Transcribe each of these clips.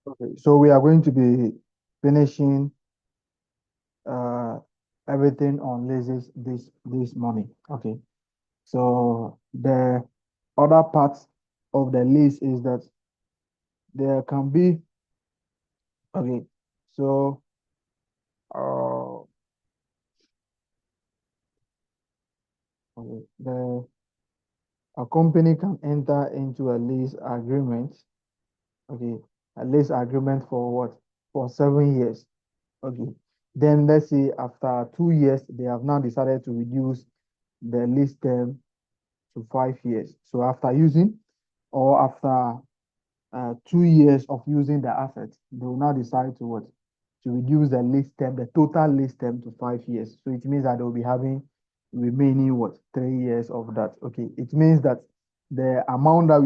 Okay, so we are going to be finishing uh everything on leases this morning. Okay, so the other part of the lease is that there can be okay, so uh okay, the a company can enter into a lease agreement. Okay, a lease agreement for what? For 7 years. Okay. Then let's say after 2 years, they have now decided to reduce the lease term to 5 years. So after using or after 2 years of using the asset, they will now decide to what? To reduce the lease term, the total lease term to 5 years. So it means that they will be having remaining what? 3 years of that. Okay. It means that the amount that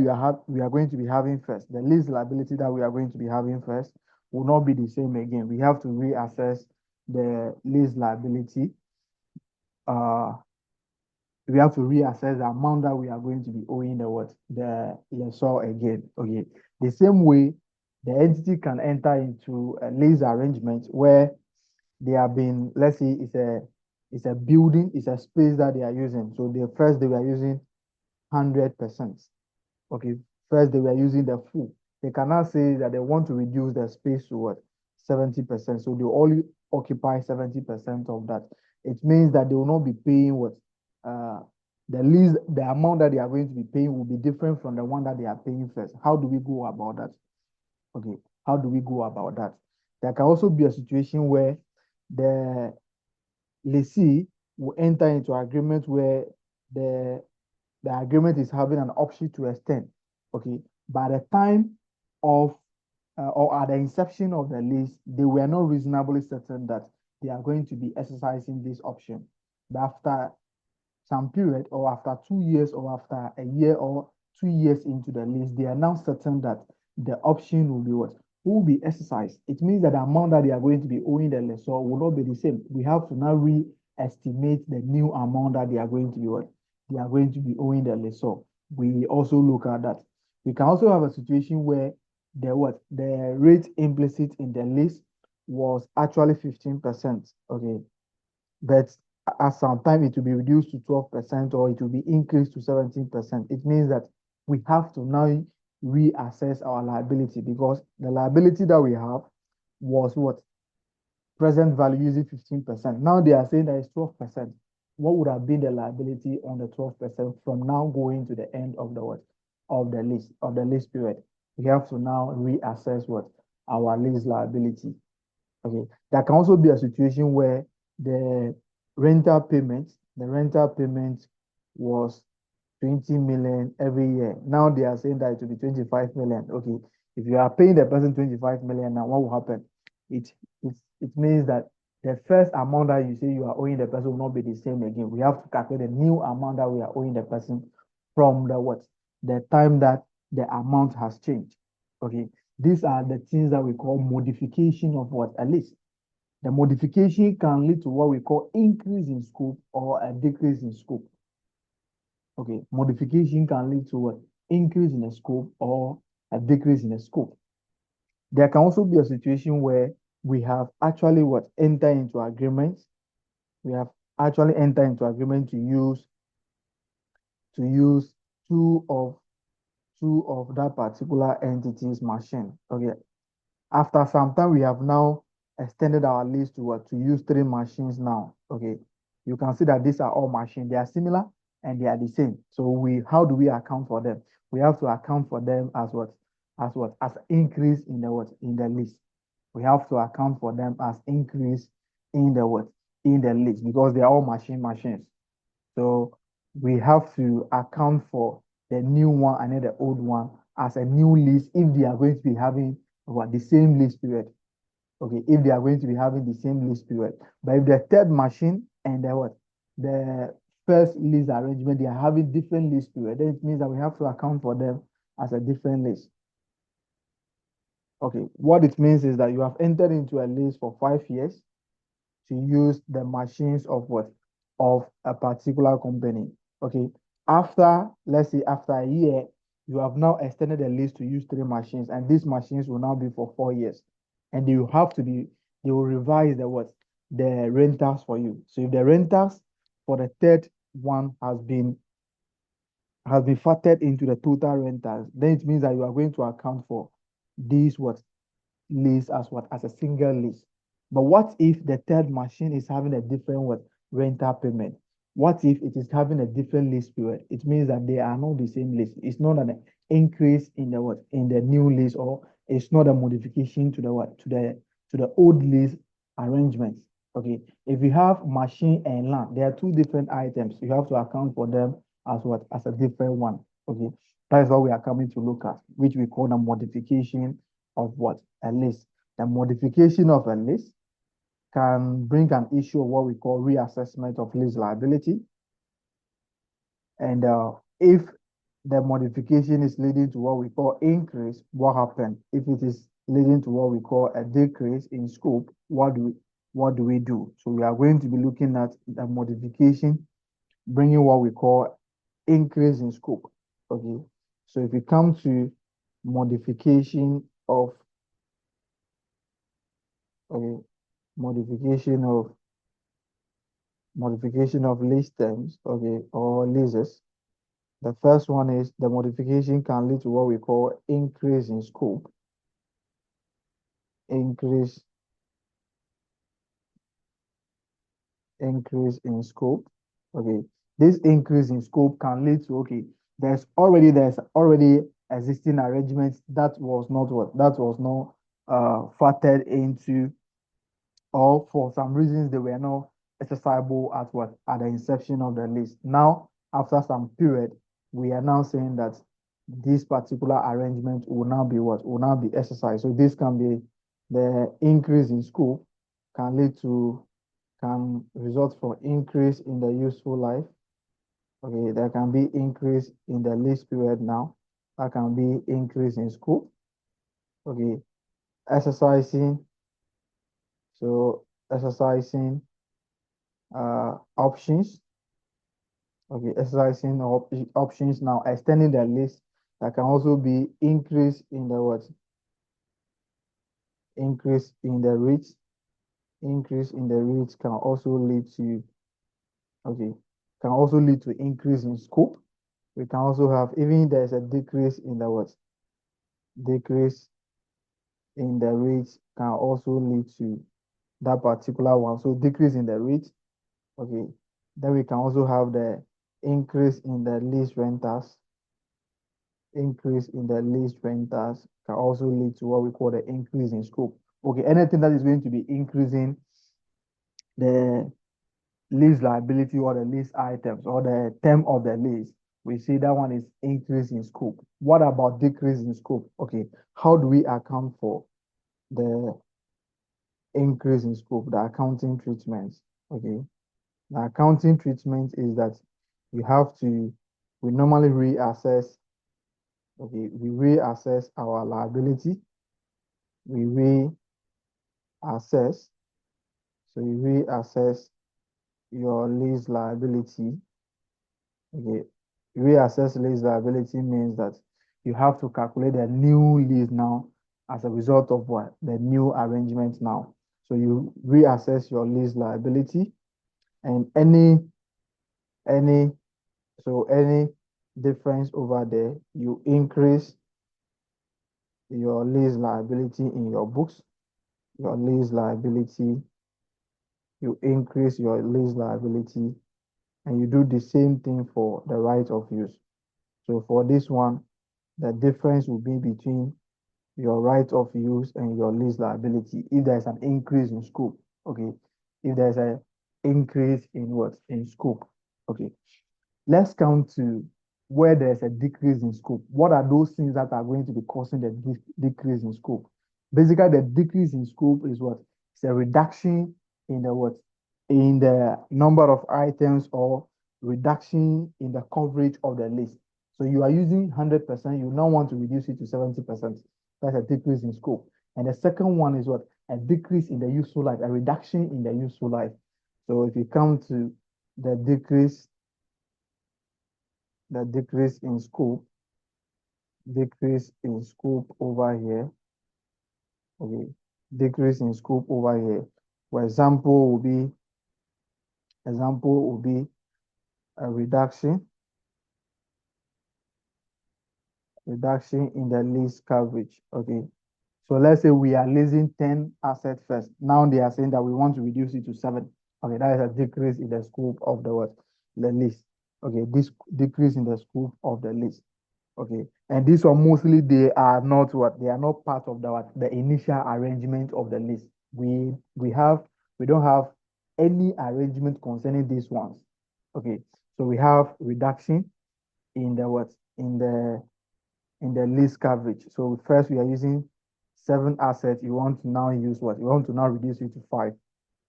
we are going to be having first, the lease liability that we are going to be having first will not be the same again. We have to reassess the lease liability. Uh, we have to reassess the amount that we are going to be owing the what? The lessor again. Okay. The same way, the entity can enter into a lease arrangement where they have been, let's say it's a building, it's a space that they are using. So the first they were using 100%. Okay, first they were using the full. They cannot say that they want to reduce the space to what? 70%. So they only occupy 70% of that. It means that they will not be paying what? Uh, the lease, the amount that they are going to be paying will be different from the one that they are paying first. How do we go about that? Okay, how do we go about that? There can also be a situation where the lessee will enter into agreement where the the agreement is having an option to extend. Okay, by the time of or at the inception of the lease, they were not reasonably certain that they are going to be exercising this option. But after some period, or after 2 years, or after a year or 2 years into the lease, they are now certain that the option will be what? Will be exercised. It means that the amount that they are going to be owing the lessor will not be the same. We have to now re-estimate the new amount that they are going to be what? They are going to be owing the lessor. We also look at that. We can also have a situation where the rate implicit in the lease was actually 15%. Okay, but at some time it will be reduced to 12% or it will be increased to 17%. It means that we have to now reassess our liability because the liability that we have was what? Present value using 15%. Now they are saying that it's 12%. What would have been the liability on the 12% from now going to the end of the what? Of the lease period. We have to now reassess what? Our lease liability. Okay. There can also be a situation where the the rental payment was 20 million every year. Now they are saying that it will be 25 million. Okay. If you are paying the person 25 million now, what will happen? It it means that the first amount that you say you are owing the person will not be the same again. We have to calculate the new amount that we are owing the person from the what? The time that the amount has changed. Okay. These are the things that we call modification of what? A lease. The modification can lead to what we call increase in scope or a decrease in scope. Okay, modification can lead to what? Increase in the scope or a decrease in the scope. There can also be a situation where we have actually what? Enter into agreements. We have actually entered into agreement to use two of two of that particular entity's machine. Okay, after some time, we have now extended our list to what? To use three machines now. Okay. You can see that these are all machines. They are similar and they are the same. So how do we account for them? We have to account for them as what? As what? As increase in the what? In the list. We have to account for them as increase in the what? In the list because they are all machines. So we have to account for the new one and then the old one as a new list if they are going to be having what? The same lease period. Okay, if they are going to be having the same lease period. But if the third machine and the what? The first lease arrangement, they are having different lease period, then it means that we have to account for them as a different lease. Okay, what it means is that you have entered into a lease for 5 years to use the machines of what? Of a particular company. Okay, let's say after a year, you have now extended the lease to use three machines, and these machines will now be for 4 years. And they will revise the what? The rentals for you. So if the rentals for the third one has been factored into the total rentals, then it means that you are going to account for these what? Lease as what? As a single lease. But what if the third machine is having a different what? Rental payment? What if it is having a different lease period? It means that they are not the same lease. It's not an increase in the what? In the new lease, or it's not a modification to the what? To the old lease arrangements. Okay. If you have machine and land, there are two different items. You have to account for them as what? As a different one. Okay. That is what we are coming to look at, which we call the modification of what? A lease. The modification of a lease can bring an issue of what we call reassessment of lease liability. And if the modification is leading to what we call increase, what happens? If it is leading to what we call a decrease in scope, what do we do? So we are going to be looking at the modification bringing what we call increase in scope. Okay. So if we come to modification of okay, modification of lease terms, okay, or leases. The first one is the modification can lead to what we call increase in scope. Increase in scope. Okay. This increase in scope can lead to there's already existing arrangements that was not factored into, or for some reasons they were not exercisable at the inception of the lease. Now, after some period, we are now saying that this particular arrangement will now be exercised. So this can be the increase in scope can result from increase in the useful life. Okay, there can be increase in the lease period now. That can be increase in scope. Okay, exercising. So exercising options. Okay, exercising options now, extending the list. That can also be increase in the what? Increase in the rates. Increase in the rates can also lead to increase in scope. We can also have, even there's a decrease in the what? Decrease in the rates can also lead to that particular one. So decrease in the rate. Okay. Then we can also have the increase in the lease rentals. Increase in the lease rentals can also lead to what we call the increase in scope. Okay, anything that is going to be increasing the lease liability or the lease items or the term of the lease, we see that one is increase in scope. What about decrease in scope? Okay, how do we account for the increase in scope, the accounting treatments? Okay, the accounting treatment is that we normally reassess, we reassess our liability, we reassess, so you reassess your lease liability. Okay, reassess lease liability means that you have to calculate the new lease now as a result of what? The new arrangement now. So you reassess your lease liability, and any difference over there, you increase your lease liability in your books. Your lease liability, you increase your lease liability, and you do the same thing for the right of use. So for this one, the difference will be between your right of use and your lease liability if there's an increase in scope. Okay. If there's an increase in what? In scope. Okay. Let's come to where there's a decrease in scope. What are those things that are going to be causing the decrease in scope? Basically, the decrease in scope is what? It's a reduction in the what? In the number of items, or reduction in the coverage of the list. So you are using 100%, you now want to reduce it to 70%. That's a decrease in scope. And the second one is what? A decrease in the useful life, a reduction in the useful life. So if you come to the decrease in scope, decrease in scope over here. Okay, decrease in scope over here. For example will be a reduction in the lease coverage. Okay, so let's say we are leasing 10 assets first. Now they are saying that we want to reduce it to 7. Okay, that is a decrease in the scope of the what? The lease. Okay, this decrease in the scope of the lease. Okay, and these one mostly they are not what? They are not part of the what? The initial arrangement of the lease. We don't have any arrangement concerning these ones. Okay, so we have reduction in the what? In the lease coverage. So first we are using 7 assets. You want to now use what? You want to now reduce it to 5.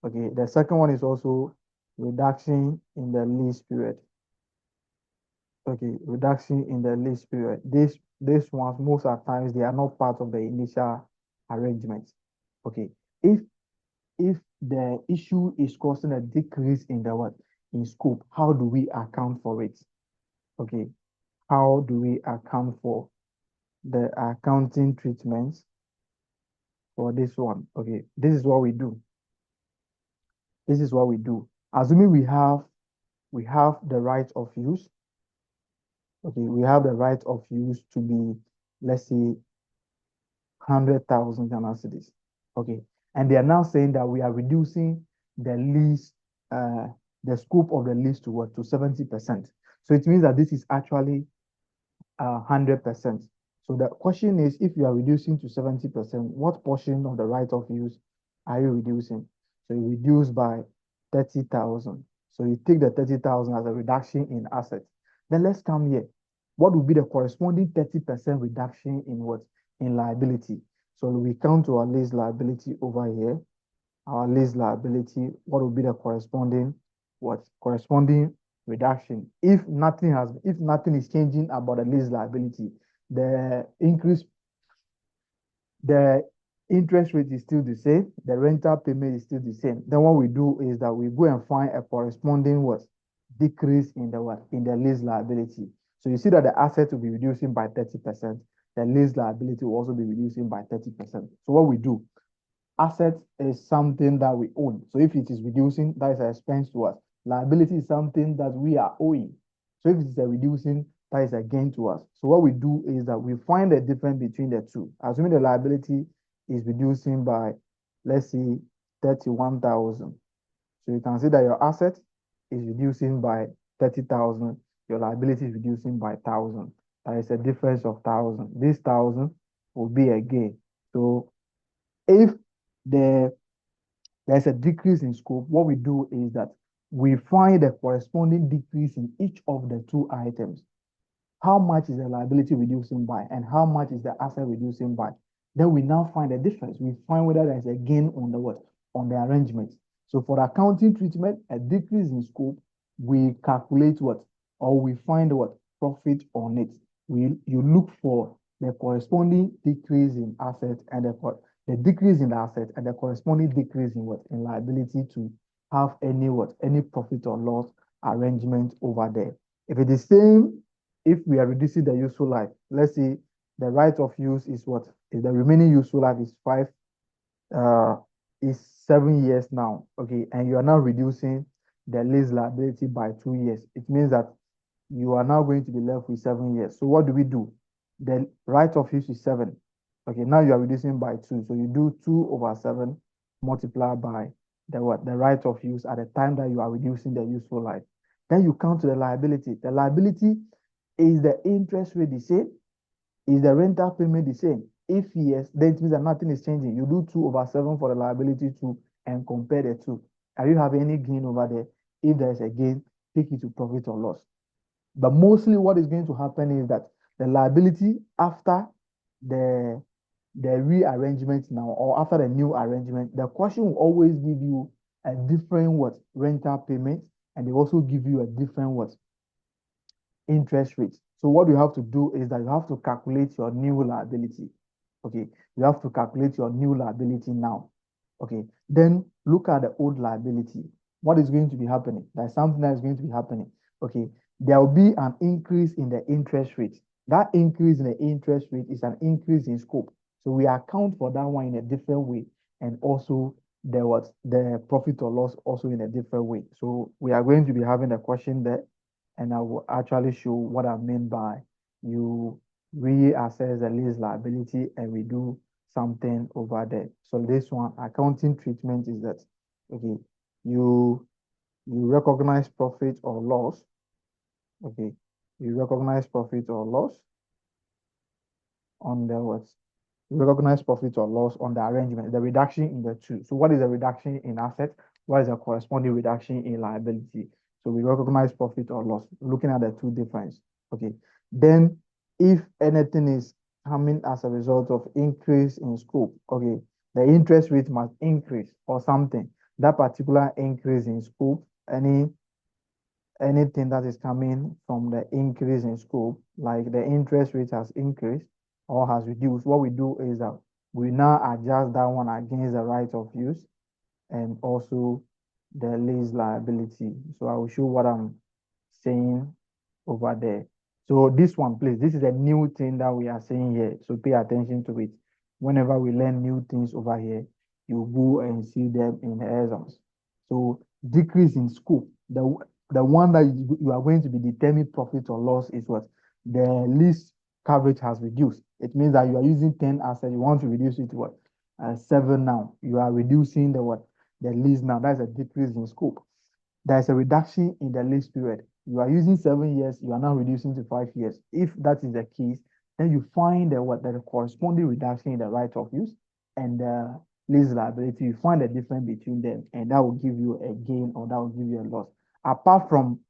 Okay. The second one is also reduction in the lease period. Okay, reduction in the lease period. This ones most of the times they are not part of the initial arrangement. Okay. If if the issue is causing a decrease in the what? In scope, how do we account for it? Okay. How do we account for the accounting treatments for this one? Okay, this is what we do. This is what we do. Assuming we have the right of use. Okay, we have the right of use to be, let's say, 100,000 Ghana cedis. Okay, and they are now saying that we are reducing the lease, the scope of the lease to what? To 70%. So it means that this is actually 100%. So the question is, if you are reducing to 70%, what portion of the right of use are you reducing? So you reduce by 30,000. So you take the 30,000 as a reduction in assets. Then let's come here. What would be the corresponding 30% reduction in what? In liability. So we come to our lease liability over here. Our lease liability, what would be the corresponding what? Corresponding reduction. If nothing is changing about the lease liability, the increase, the interest rate is still the same, the rental payment is still the same. Then what we do is that we go and find a corresponding what? Decrease in the what? In the lease liability. So you see that the asset will be reducing by 30%. The lease liability will also be reducing by 30%. So what we do, asset is something that we own. So if it is reducing, that is an expense to us. Liability is something that we are owing. So if it is a reducing, that is a gain to us. So what we do is that we find the difference between the two. Assuming the liability is reducing by, let's say, 31,000. So you can see that your asset is reducing by 30,000. Your liability is reducing by 1,000. That is a difference of 1,000. This 1,000 will be a gain. So if the there's a decrease in scope, what we do is that we find the corresponding decrease in each of the two items. How much is the liability reducing by and how much is the asset reducing by? Then we now find the difference. We find whether there's a gain on the what? On the arrangement. So for the accounting treatment, a decrease in scope, we calculate what? Or we find what? Profit on it. You look for the corresponding decrease in asset and the decrease in the asset and the corresponding decrease in what? In liability to have any what? Any profit or loss arrangement over there. If it is same, if we are reducing the useful life, let's say the right of use is what? Is the remaining useful life is 5, is 7 years now. Okay, and you are now reducing the lease liability by 2 years. It means that you are now going to be left with 7 years. So what do we do? The right of use is 7. Okay, now you are reducing by 2. So you do 2 over 7 multiplied by the what? The right of use at the time that you are reducing the useful life. Then you come to the liability. The liability is the interest rate the same? Is the rental payment the same? If yes, then it means that nothing is changing. You do 2 over 7 for the liability 2 and compare the two. Are you having any gain over there? If there is a gain, take it to profit or loss. But mostly what is going to happen is that the liability after the rearrangement now or after the new arrangement, the question will always give you a different what? Rental payment, and they also give you a different what? Interest rate. So what you have to do is that you have to calculate your new liability. Okay, you have to calculate your new liability now. Okay, then look at the old liability. What is going to be happening? There's something that is going to be happening. Okay, there will be an increase in the interest rate. That increase in the interest rate is an increase in scope. So we account for that one in a different way, and also there was the profit or loss also in a different way. So we are going to be having a question there, and I will actually show what I mean by you reassess the lease liability and we do something over there. So this one, accounting treatment is that okay, you you recognize profit or loss. Okay, you recognize profit or loss on the what? You recognize profit or loss on the arrangement, the reduction in the two. So what is the reduction in asset? What is the corresponding reduction in liability? So we recognize profit or loss, looking at the two difference. Okay. Then if anything is coming as a result of increase in scope, okay, the interest rate must increase or something. That particular increase in scope, anything that is coming from the increase in scope, like the interest rate has increased or has reduced, what we do is that we now adjust that one against the right of use and also the lease liability. So I will show what I'm saying over there. So this one, please, this is a new thing that we are saying here. So pay attention to it. Whenever we learn new things over here, you go and see them in the exams. So decrease in scope. The one that you are going to be determining profit or loss is what? The lease coverage has reduced. It means that you are using 10 assets. You want to reduce it to what? 7 now. You are reducing the what? The lease now. That's a decrease in scope. There is a reduction in the lease period. You are using 7 years, you are now reducing to 5 years. If that is the case, then you find the corresponding reduction in the right of use and the lease liability. You find the difference between them, and that will give you a gain or that will give you a loss. Apart from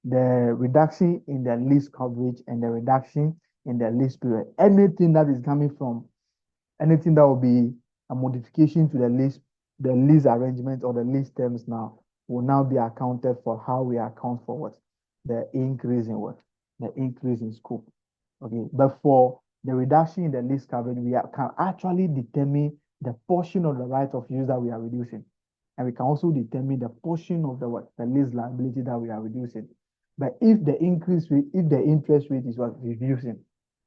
the reduction in the lease coverage and the reduction in the lease period, anything that is coming from anything that will be a modification to the lease arrangement or the lease terms now will now be accounted for how we account for what? The increase in what? The increase in scope. Okay, but for the reduction in the lease coverage, can actually determine the portion of the right of use that we are reducing. And we can also determine the portion of the what? The lease liability that we are reducing. But if the increase rate, if the interest rate is what reducing,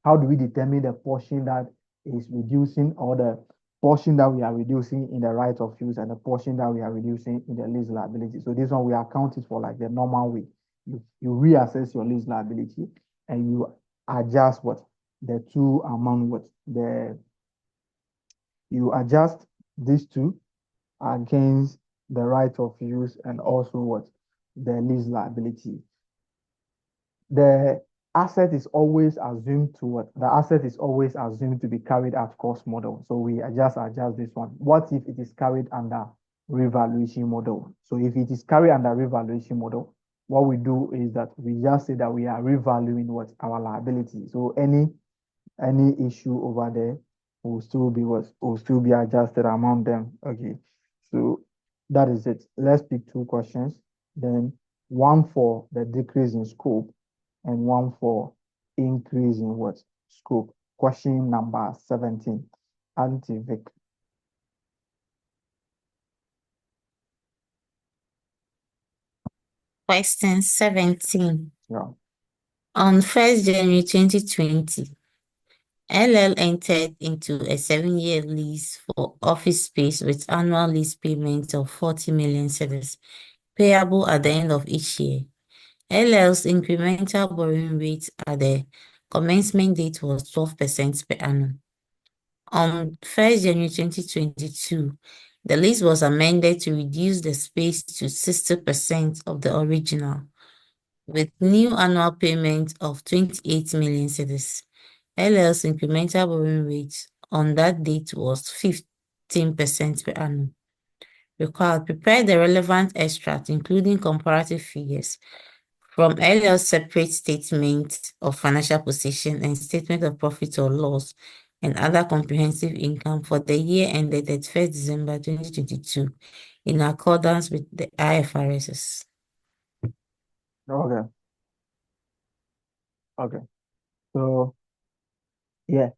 how do we determine the portion that is reducing or the portion that we are reducing in the right of use and the portion that we are reducing in the lease liability? So this one we account it for like the normal way. You reassess your lease liability and you adjust what the two among what the you adjust these two against the right of use and also what the lease liability. The asset is always assumed to what? The asset is always assumed to be carried at cost model. So we adjust this one. What if it is carried under revaluation model? So if it is carried under revaluation model, what we do is that we just say that we are revaluing what our liability. So any issue over there will still be what will still be adjusted among them. Okay. So that is it. Let's pick two questions. Then one for the decrease in scope and one for increase in what? Scope. Question number 17. Auntie Vic. Question 17. Yeah. On 1st January 2020, LL entered into a 7-year lease for office space with annual lease payments of 40 million cedis, payable at the end of each year. LL's incremental borrowing rate at the commencement date was 12% per annum. On 1st January 2022, the lease was amended to reduce the space to 60% of the original, with new annual payment of 28 million cedis. LL's incremental borrowing rate on that date was 15% per annum. Required, prepare the relevant extract, including comparative figures, from LL's separate statement of financial position and statement of profit or loss and other comprehensive income for the year ended 31st December 2022 in accordance with the IFRS. Okay. Okay. So yeah,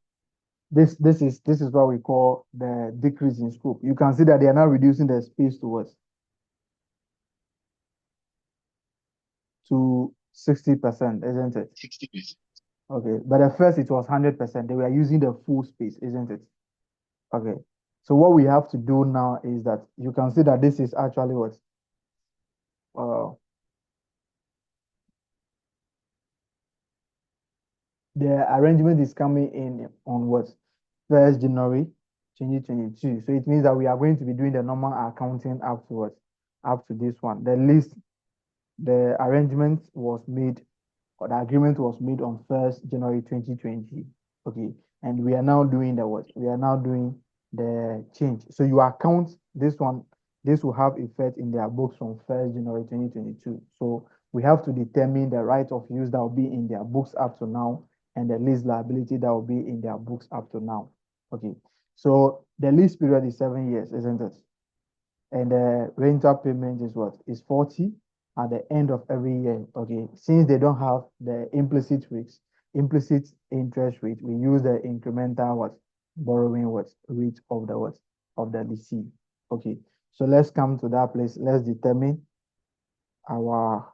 this is what we call the decrease in scope. You can see that they are now reducing the space to 60%, isn't it? 60%. Okay, but at first it was 100%. They were using the full space, isn't it? Okay. So what we have to do now is that you can see that this is actually what uh the arrangement is coming in on what 1st January 2022. So it means that we are going to be doing the normal accounting up to what up to this one. The arrangement was made, or the agreement was made on 1st January 2020. Okay. And we are now doing the what? We are now doing the change. So you account this one, this will have effect in their books from 1st January 2022. So we have to determine the right of use that will be in their books up to now and the lease liability that will be in their books up to now. Okay. So the lease period is 7 years, isn't it? And the rental payment is what? Is 40 at the end of every year. Okay. Since they don't have the implicit interest rate, we use the incremental what? Borrowing what? Rate of the what? Of the lessee. Okay. So let's come to that place. Let's determine our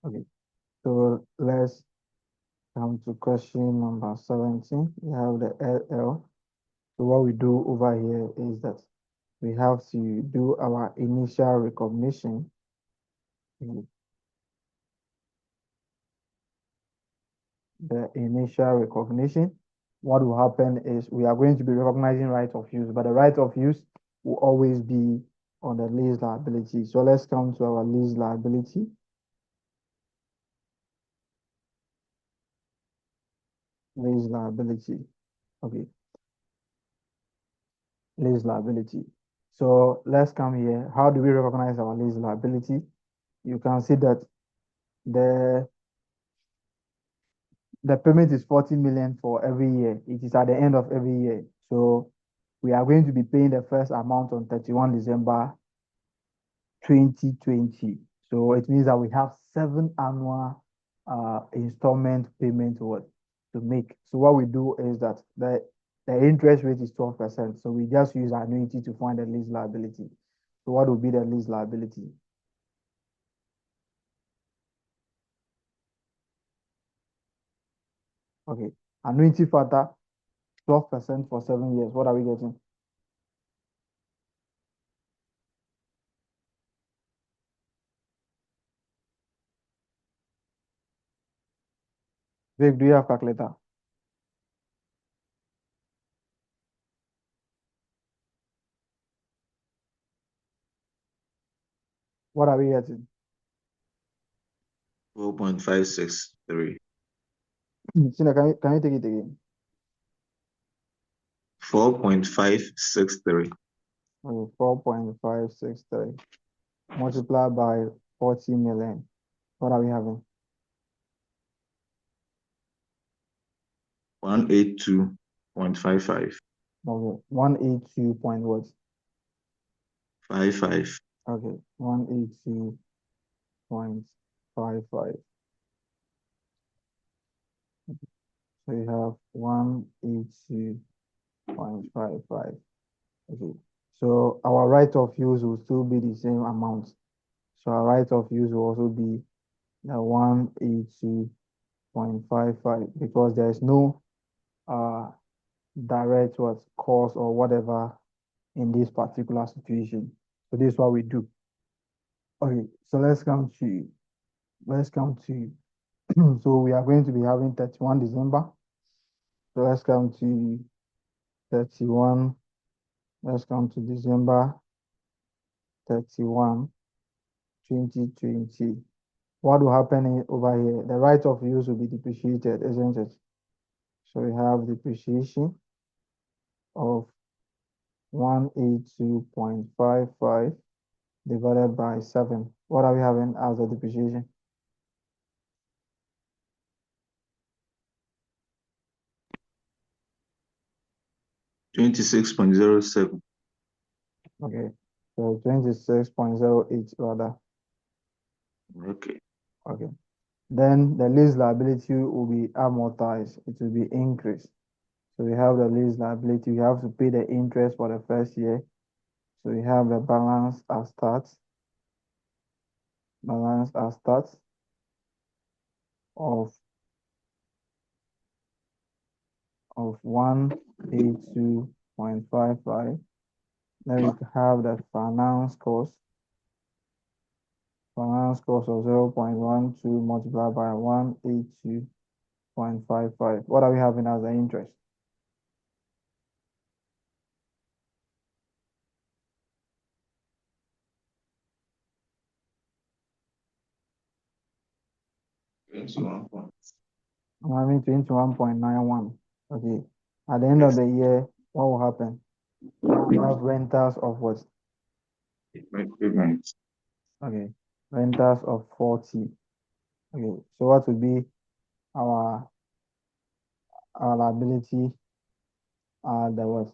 okay. So let's come to question number 17. We have the LL. So what we do over here is that we have to do our initial recognition. The initial recognition, what will happen is we are going to be recognizing right of use, but the right of use will always be on the lease liability. So let's come to our lease liability. Lease liability. Okay, lease liability. So let's come here. How do we recognize our lease liability? You can see that the the payment is 40 million for every year. It is at the end of every year. So we are going to be paying the first amount on 31 December 2020. So it means that we have 7 annual installment payment to make. So what we do is that the interest rate is 12%. So we just use annuity to find the lease liability. So what will be the lease liability? Okay. Annuity factor 12% for 7 years. What are we getting? Vic, do you have calculator? What are we getting? 4.563. Sina, can you take it again? 4.563. Okay, 4.563 multiplied by 40 million. What are we having? 182.55. Okay, 182 point what? 55. Okay, 182.55. So you have 182.55. Okay, so our right of use will still be the same amount. So our right of use will also be the 182.55 because there is no direct what cost or whatever in this particular situation. So this is what we do. Okay, so let's come to so we are going to be having 31 December. So let's come to 31. Let's come to December 31, 2020. What will happen over here? The right of use will be depreciated, isn't it? So we have depreciation of 182.55 divided by 7. What are we having as the depreciation? 26.07. Okay, so 26.08 rather. Okay. Okay. Then the lease liability will be amortized. It will be increased. So we have the lease liability. We have to pay the interest for the first year. So we have the balance as start. Balance as start of 182.55. Then we have the finance cost. Finance cost of 0.12 multiplied by 182.55. What are we having as the interest? I'm having 21.91. Okay. At the end of the year, what will happen? We have rentals of what? Payment. Okay. Rentals of 40. Okay. So what would be our liability? The what?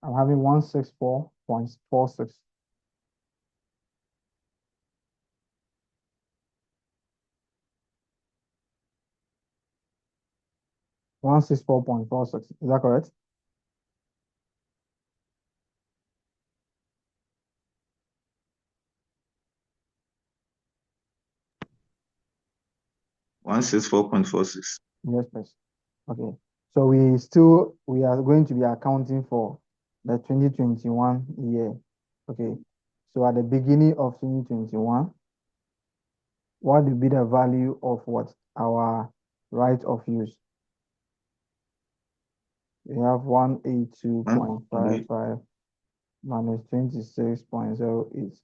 I'm having 164.46. 164.46. Is that correct? $164.46. Yes, please. Okay. So we are going to be accounting for the 2021 year. Okay. So at the beginning of 2021, what will be the value of what? Our right of use? We have 182.55 minus 26.08.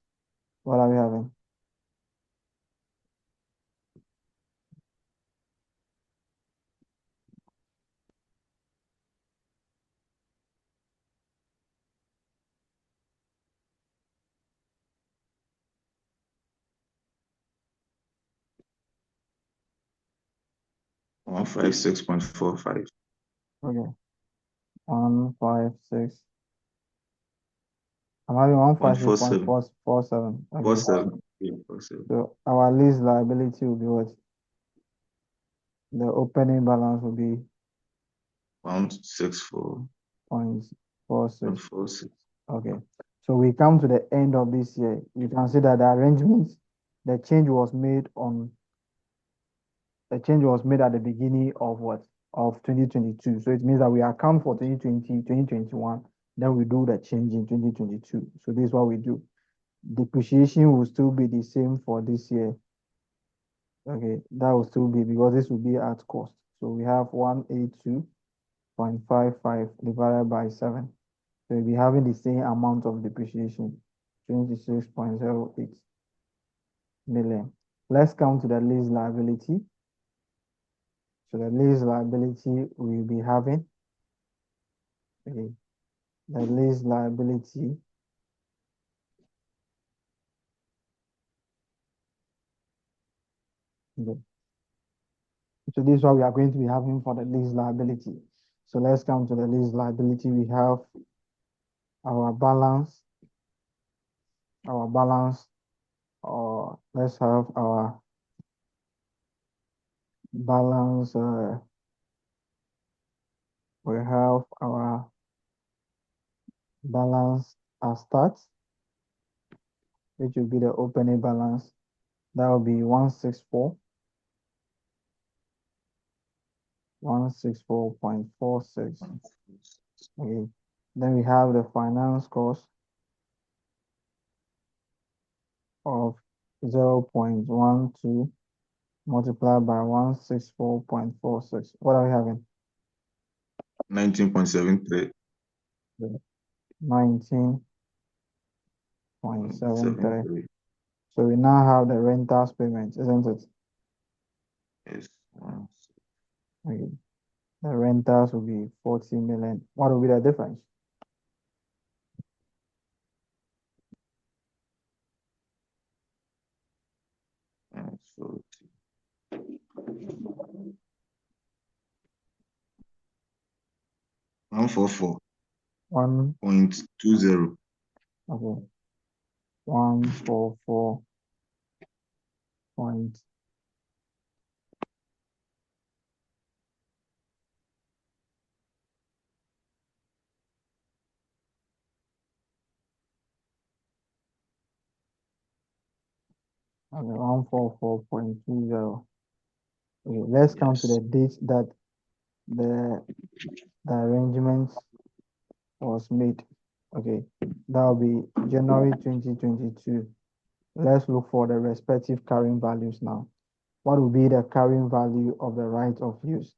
What are we having? $156.45. Okay. 156. I'm having 156.47. Okay. 47. Yeah, 47. So our lease liability will be what? The opening balance will be 164.46. 0.46. Okay. So we come to the end of this year. You can see that the arrangements, the change was made at the beginning of what? Of 2022. So it means that we account for 2020, 2021, then we do the change in 2022. So this is what we do. Depreciation will still be the same for this year. Okay, that will still be because this will be at cost. So we have 182.55 divided by 7. So we'll be having the same amount of depreciation, 26.08 million. Let's come to the lease liability. So the lease liability we'll be having, okay, the lease liability, okay. So this is what we are going to be having for the lease liability. So let's come to the lease liability. We have our balance, or let's have our balance, we have our balance as start, which will be the opening balance. That will be 164.46. Okay. Then we have the finance cost of 0.12 multiplied by 164.46. What are we having? 19.73. 19.73. So we now have the rentals payment, isn't it? Yes. Okay. The rentals will be 40 million. What will be the difference? So 144.20. Okay. 144 point. Okay, 144.20. Okay, let's come to Yes. the date that the arrangement was made. Okay, that will be January 2022. Let's look for the respective carrying values now. What will be the carrying value of the right of use?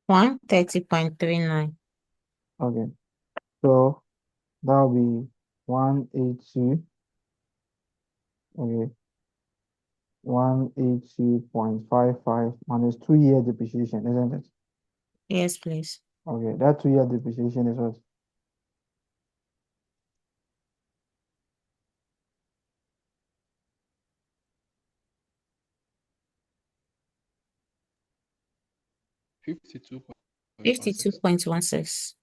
$130.39. Okay, so that will be 182. Okay, 182.55 minus 2 year depreciation, isn't it? Yes, please. Okay, that 2 year depreciation is what? 52.16. 52.16.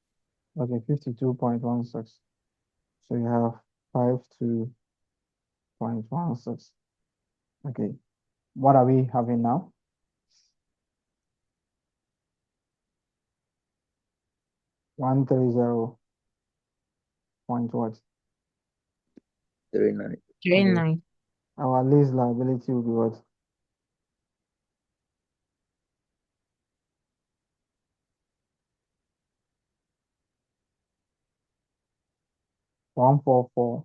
Okay, 52.16. So you have 52.16. Okay, what are we having now? One three zero point what? 39. Okay, 39. our lease liability will be what? One four four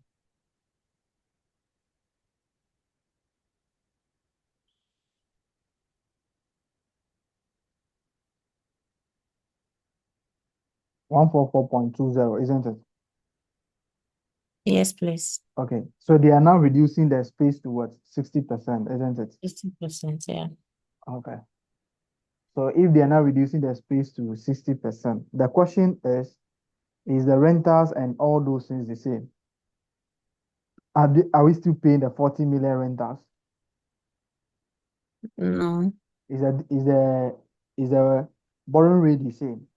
144.20, isn't it? Yes, please. Okay, so they are now reducing the space to what? 60%, isn't it? 60%, yeah. Okay. So if they are now reducing the space to 60%, the question is the rentals and all those things the same? Are we still paying the 40 million rentals? No, Is the borrowing rate the same?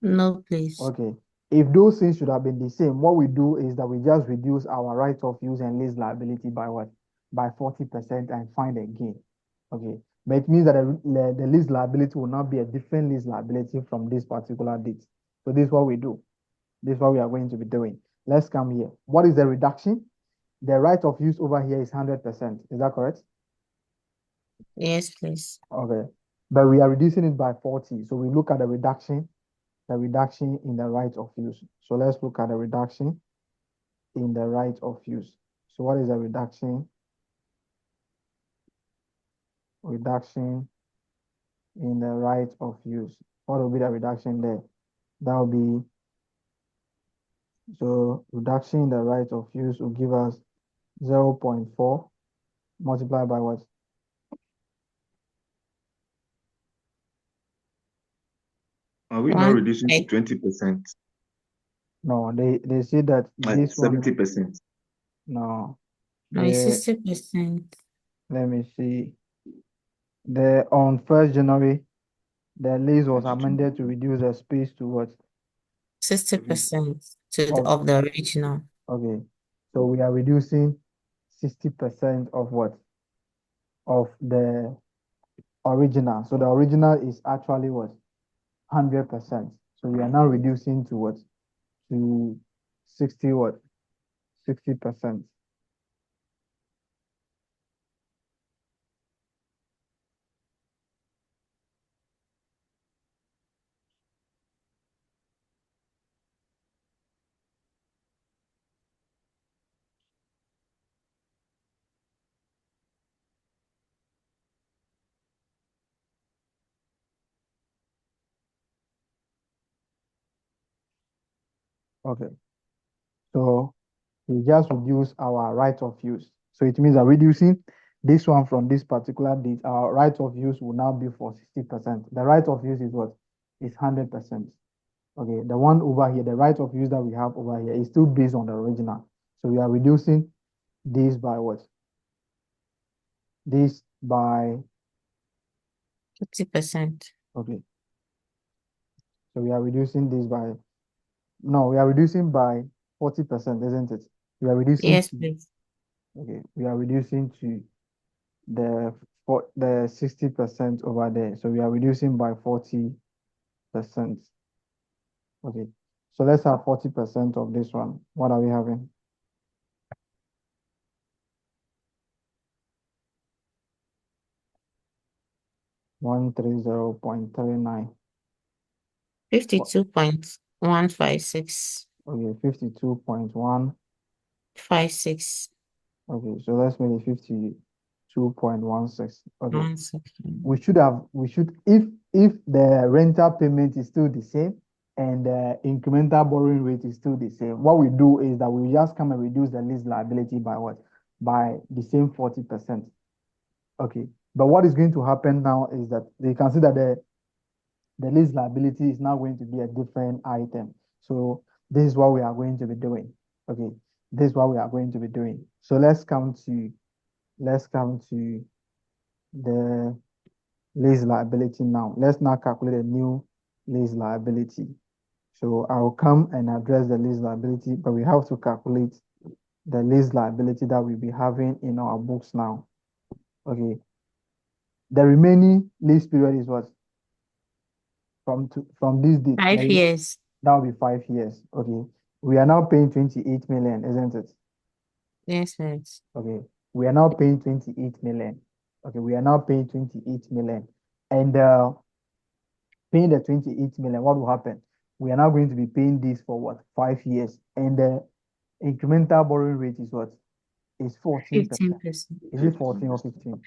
no, please. Okay. If those things should have been the same, what we do is that we just reduce our right of use and lease liability by what? By 40% and find a gain. Okay. But it means that the lease liability will not be a different lease liability from this particular date. So this is what we do. This is what we are going to be doing. Let's come here. What is the reduction? The right of use over here is 100%. Is that correct? Yes, please. Okay. But we are reducing it by 40. So we look at the reduction in the right of use. So let's look at the reduction in the right of use. So what is the reduction? Reduction in the right of use. What will be the reduction there? That will be, so reduction in the right of use will give us 0.4 multiplied by what? Are we not One, reducing to 20%? No, they say that this one, 70%. no, no, it's the, 60%. let me see. On 1st January, the lease was amended to reduce the space to what? 60% Of, of the original. okay. So we are reducing 60% of what? Of the original. So the original is actually what? 100%. So we are now reducing to what? To 60 what? 60%. Okay. So we just reduce our right of use. So it means that reducing this one from this particular date, our right of use will now be for 60%. The right of use is what? Is 100%. Okay, the one over here, the right of use that we have over here is still based on the original. So we are reducing this by what? This by 50%. okay. So we are reducing this by no, we are reducing by 40%, isn't it? We are reducing Yes, to please. okay, we are reducing to the 60% over there. So we are reducing by 40%. Okay. So let's have 40% of this one. What are we having? $130.39. 52.156. Okay, 52.1. 56. Okay, so let's make it 52.16. Okay. 1 second. We should if the rental payment is still the same and the incremental borrowing rate is still the same, what we do is that we just come and reduce the lease liability by what? By the same 40%. Okay. But what is going to happen now is that they can see that the lease liability is now going to be a different item. So this is what we are going to be doing. Okay. This is what we are going to be doing. So let's come to the lease liability now. Let's now calculate a new lease liability. So I will come and address the lease liability, but we have to calculate the lease liability that we'll be having in our books now. Okay. The remaining lease period is what? From this date. 5 years. That will be 5 years. Okay. We are now paying 28 million, isn't it? Yes, please. Okay. We are now paying 28 million. Okay. We are now paying 28 million. And paying the 28 million, what will happen? We are now going to be paying this for what? 5 years. And the incremental borrowing rate is what? Is 14%. 15%. Is it 14 or 15?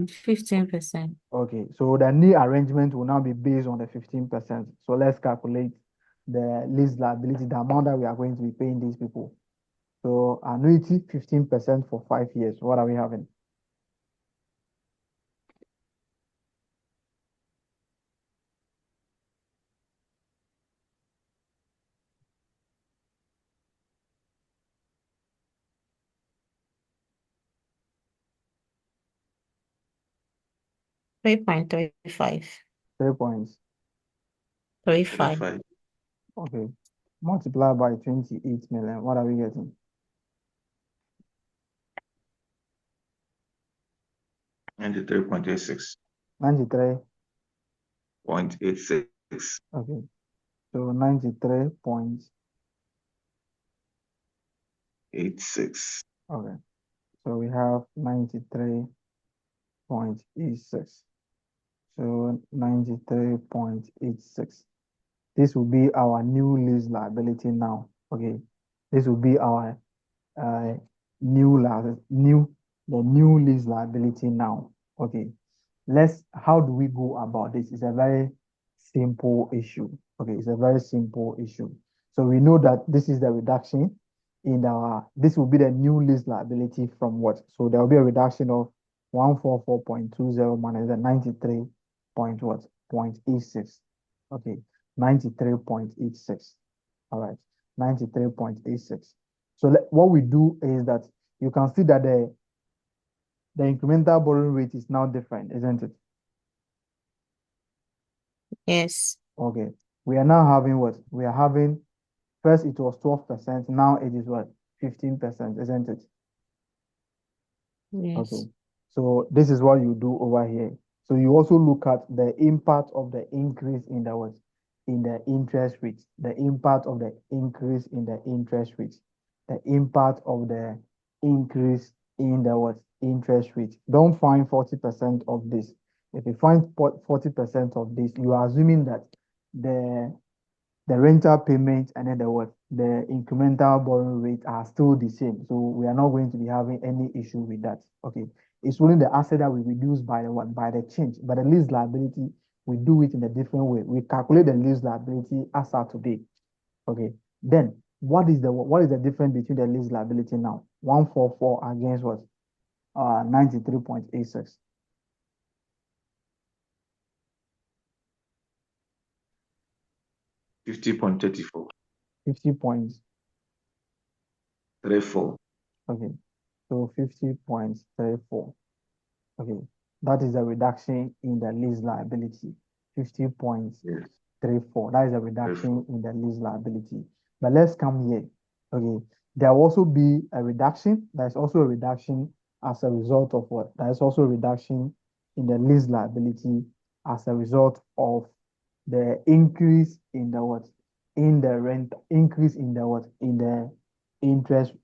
15%. Okay, so the new arrangement will now be based on the 15%. So let's calculate the lease liability, the amount that we are going to be paying these people. So annuity 15% for 5 years. What are we having? $3.35. 3 points. 35. 35. Okay. Multiply by 28 million. What are we getting? 93.86. 93. 0.86. Okay. So 93 86. Okay. So we have 93.86. So 93.86. This will be our new lease liability now. Okay. This will be our uh new the new lease liability now. Okay. How do we go about this? It's a very simple issue. Okay, it's a very simple issue. So we know that this is the reduction this will be the new lease liability from what? So there will be a reduction of 144.20 minus the 93 point what? 0.86. Okay, 93.86. All right, 93.86. So what we do is that you can see that the incremental borrowing rate is now different, isn't it? Yes. Okay. We are now having what? We are having, first it was 12%, now it is what? 15%, isn't it? Yes. Okay. So this is what you do over here. So you also look at the impact of the increase in the what? In the interest rate, the impact of the increase in the interest rate, the impact of the increase in the what? Interest rate. Don't find 40% of this. If you find 40% of this, you are assuming that the the rental payment and then the incremental borrowing rate are still the same. So we are not going to be having any issue with that. Okay. It's only the asset that we reduce by the what? By the change. But the lease liability, we do it in a different way. We calculate the lease liability as at today. Okay. Then what is the difference between the lease liability now? 144 against what? 93.86. 50.34. 50 points. 34. Okay. So 50.34. Okay. That is a reduction in the lease liability. 50.34. Yes. That is a reduction in the lease liability. But let's come here. Okay. There will also be a reduction. There's also a reduction as a result of what? There is also a reduction in the lease liability as a result of the increase in the what? In the rent, increase in the what? In the interest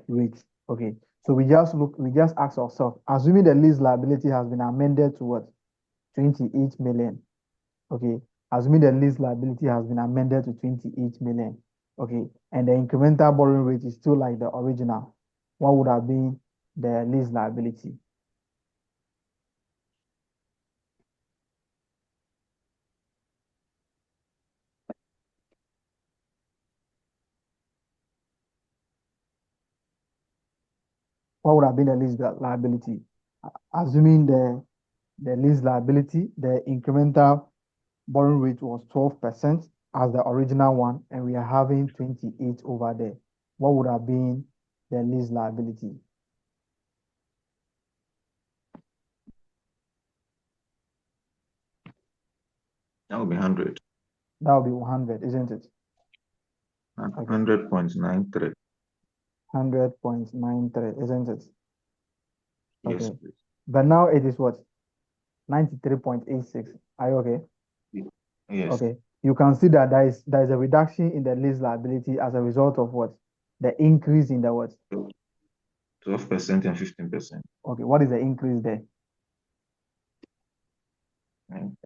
rate. Okay. So we just ask ourselves, assuming the lease liability has been amended to what? 28 million. Okay. Assuming the lease liability has been amended to 28 million. Okay. And the incremental borrowing rate is still like the original. What would have been the lease liability? What would have been the lease liability? Assuming the lease liability, the incremental borrowing rate was 12% as the original one, and we are having 28 over there. What would have been the lease liability? That would be 100. That would be 100, isn't it? 100.93. 100.93, isn't it? Yes, Okay. please. But now it is what? 93.86. Are you okay? Yes. Okay. You can see that there is a reduction in the lease liability as a result of what? The increase in the what? 12% and 15%. Okay. What is the increase there? And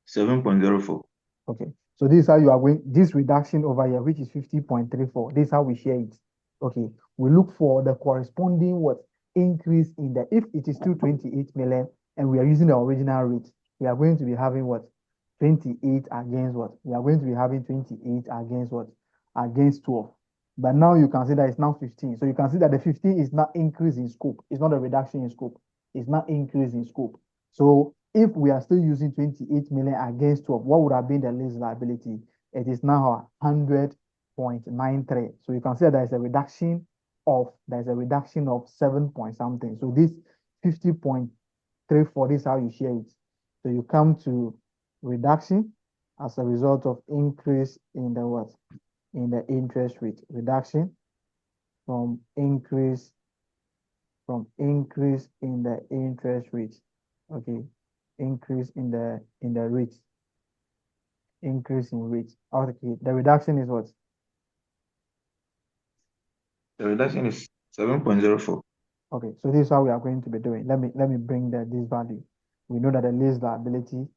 7.04. Okay. So this is how you are going, this reduction over here, which is 50.34. This is how we share it. Okay. We look for the corresponding what? Increase in the, if it is still 28 million and we are using the original rate, we are going to be having what? 28 against what? We are going to be having 28 against what? Against 12. But now you can see that it's now 15. So you can see that the 15 is not increase in scope. It's not a reduction in scope. It's not increase in scope. So if we are still using 28 million against 12, what would have been the lease liability? It is now 100.93. So you can see that there's a reduction of 7 point something. So this 50.34, this is how you share it. So you come to reduction as a result of increase in the what? In the interest rate. Reduction from increase in the interest rate. Okay. Increase in the rate. Increase in rate. Okay. The reduction is what? The reduction is 7.04. Okay. So this is how we are going to be doing. Let me bring this value. We know that the lease liability,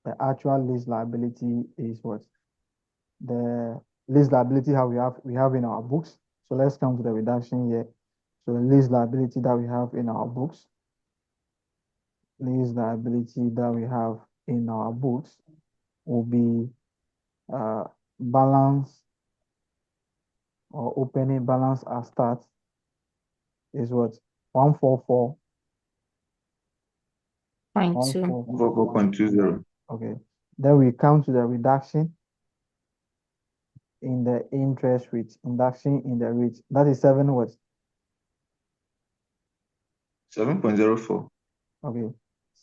the actual lease liability is what? The lease liability how we have in our books. So let's come to the reduction here. So the lease liability that we have in our books. Lease liability that we have in our books will be balance or opening balance at start is what? 144. 0.2. 4.20. Okay. Then we come to the reduction in the interest rate. Reduction in the rate. That is 7 what? 7.04. Okay.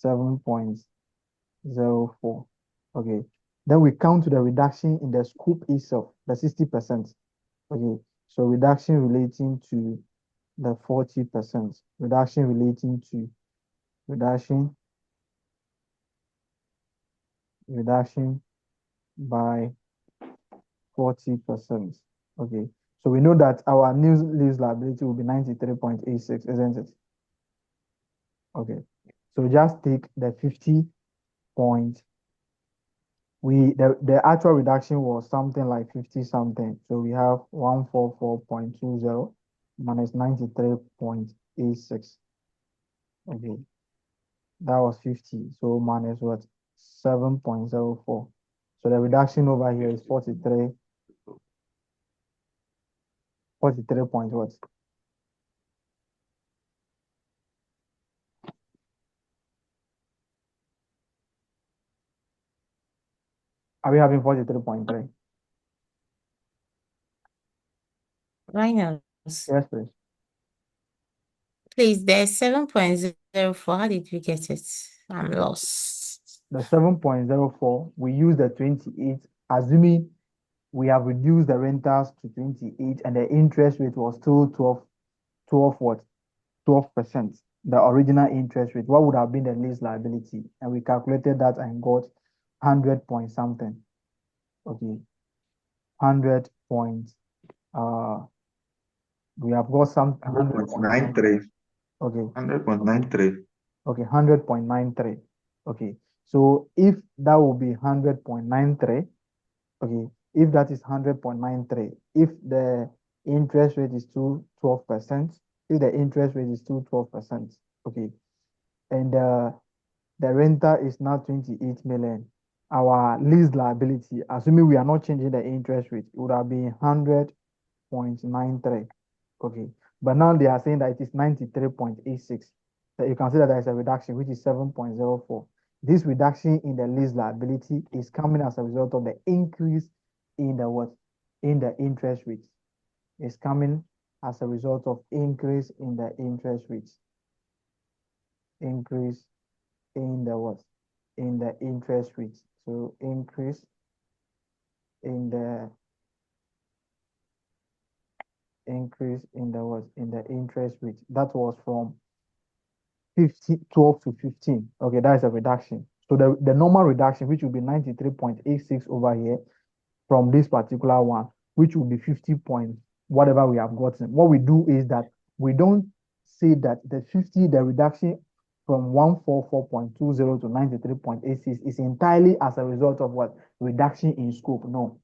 7.04. Okay. Then we come to the reduction in the scope itself, the 60%. Okay. So reduction relating to the 40%. Reduction relating to reduction by 40%. Okay. So we know that our new lease liability will be 93.86, isn't it? Okay. So just take the 50 point. The actual reduction was something like 50 something. So we have 144.20 minus 93.86. Okay. That was 50. So minus what? 7.04. So the reduction over here is 43. 43 point what? Are we having 43.3? Rhinos. Yes, please. Please, there's 7.04. How did we get it? I'm lost. The 7.04, we use the 28, assuming we have reduced the rentals to 28 and the interest rate was still 12 what? 12%. The original interest rate, what would have been the lease liability? And we calculated that and got 100 point something. Okay. 100 point, we have got some 100.93. Okay. 100.93. Okay, 100.93. Okay. So if that will be 100.93, okay, if that is 100.93, if the interest rate is 12%, if the interest rate is 12%, okay, and the renter is now 28 million, our lease liability, assuming we are not changing the interest rate, it would have been 100.93. Okay. But now they are saying that it is 93.86. That you can see that there is a reduction, which is 7.04. This reduction in the lease liability is coming as a result of the increase in the what? In the interest rates. It's coming as a result of increase in the interest rates. Increase in the what? In the interest rates. So increase in the what? In the interest rate. That was from 12 to 15. Okay, that is a reduction. So the normal reduction, which will be 93.86 over here from this particular one, which will be 50 point whatever we have gotten. What we do is that we don't say that the 50, the reduction from 144.20 to 93.86 is entirely as a result of what? Reduction in scope. No.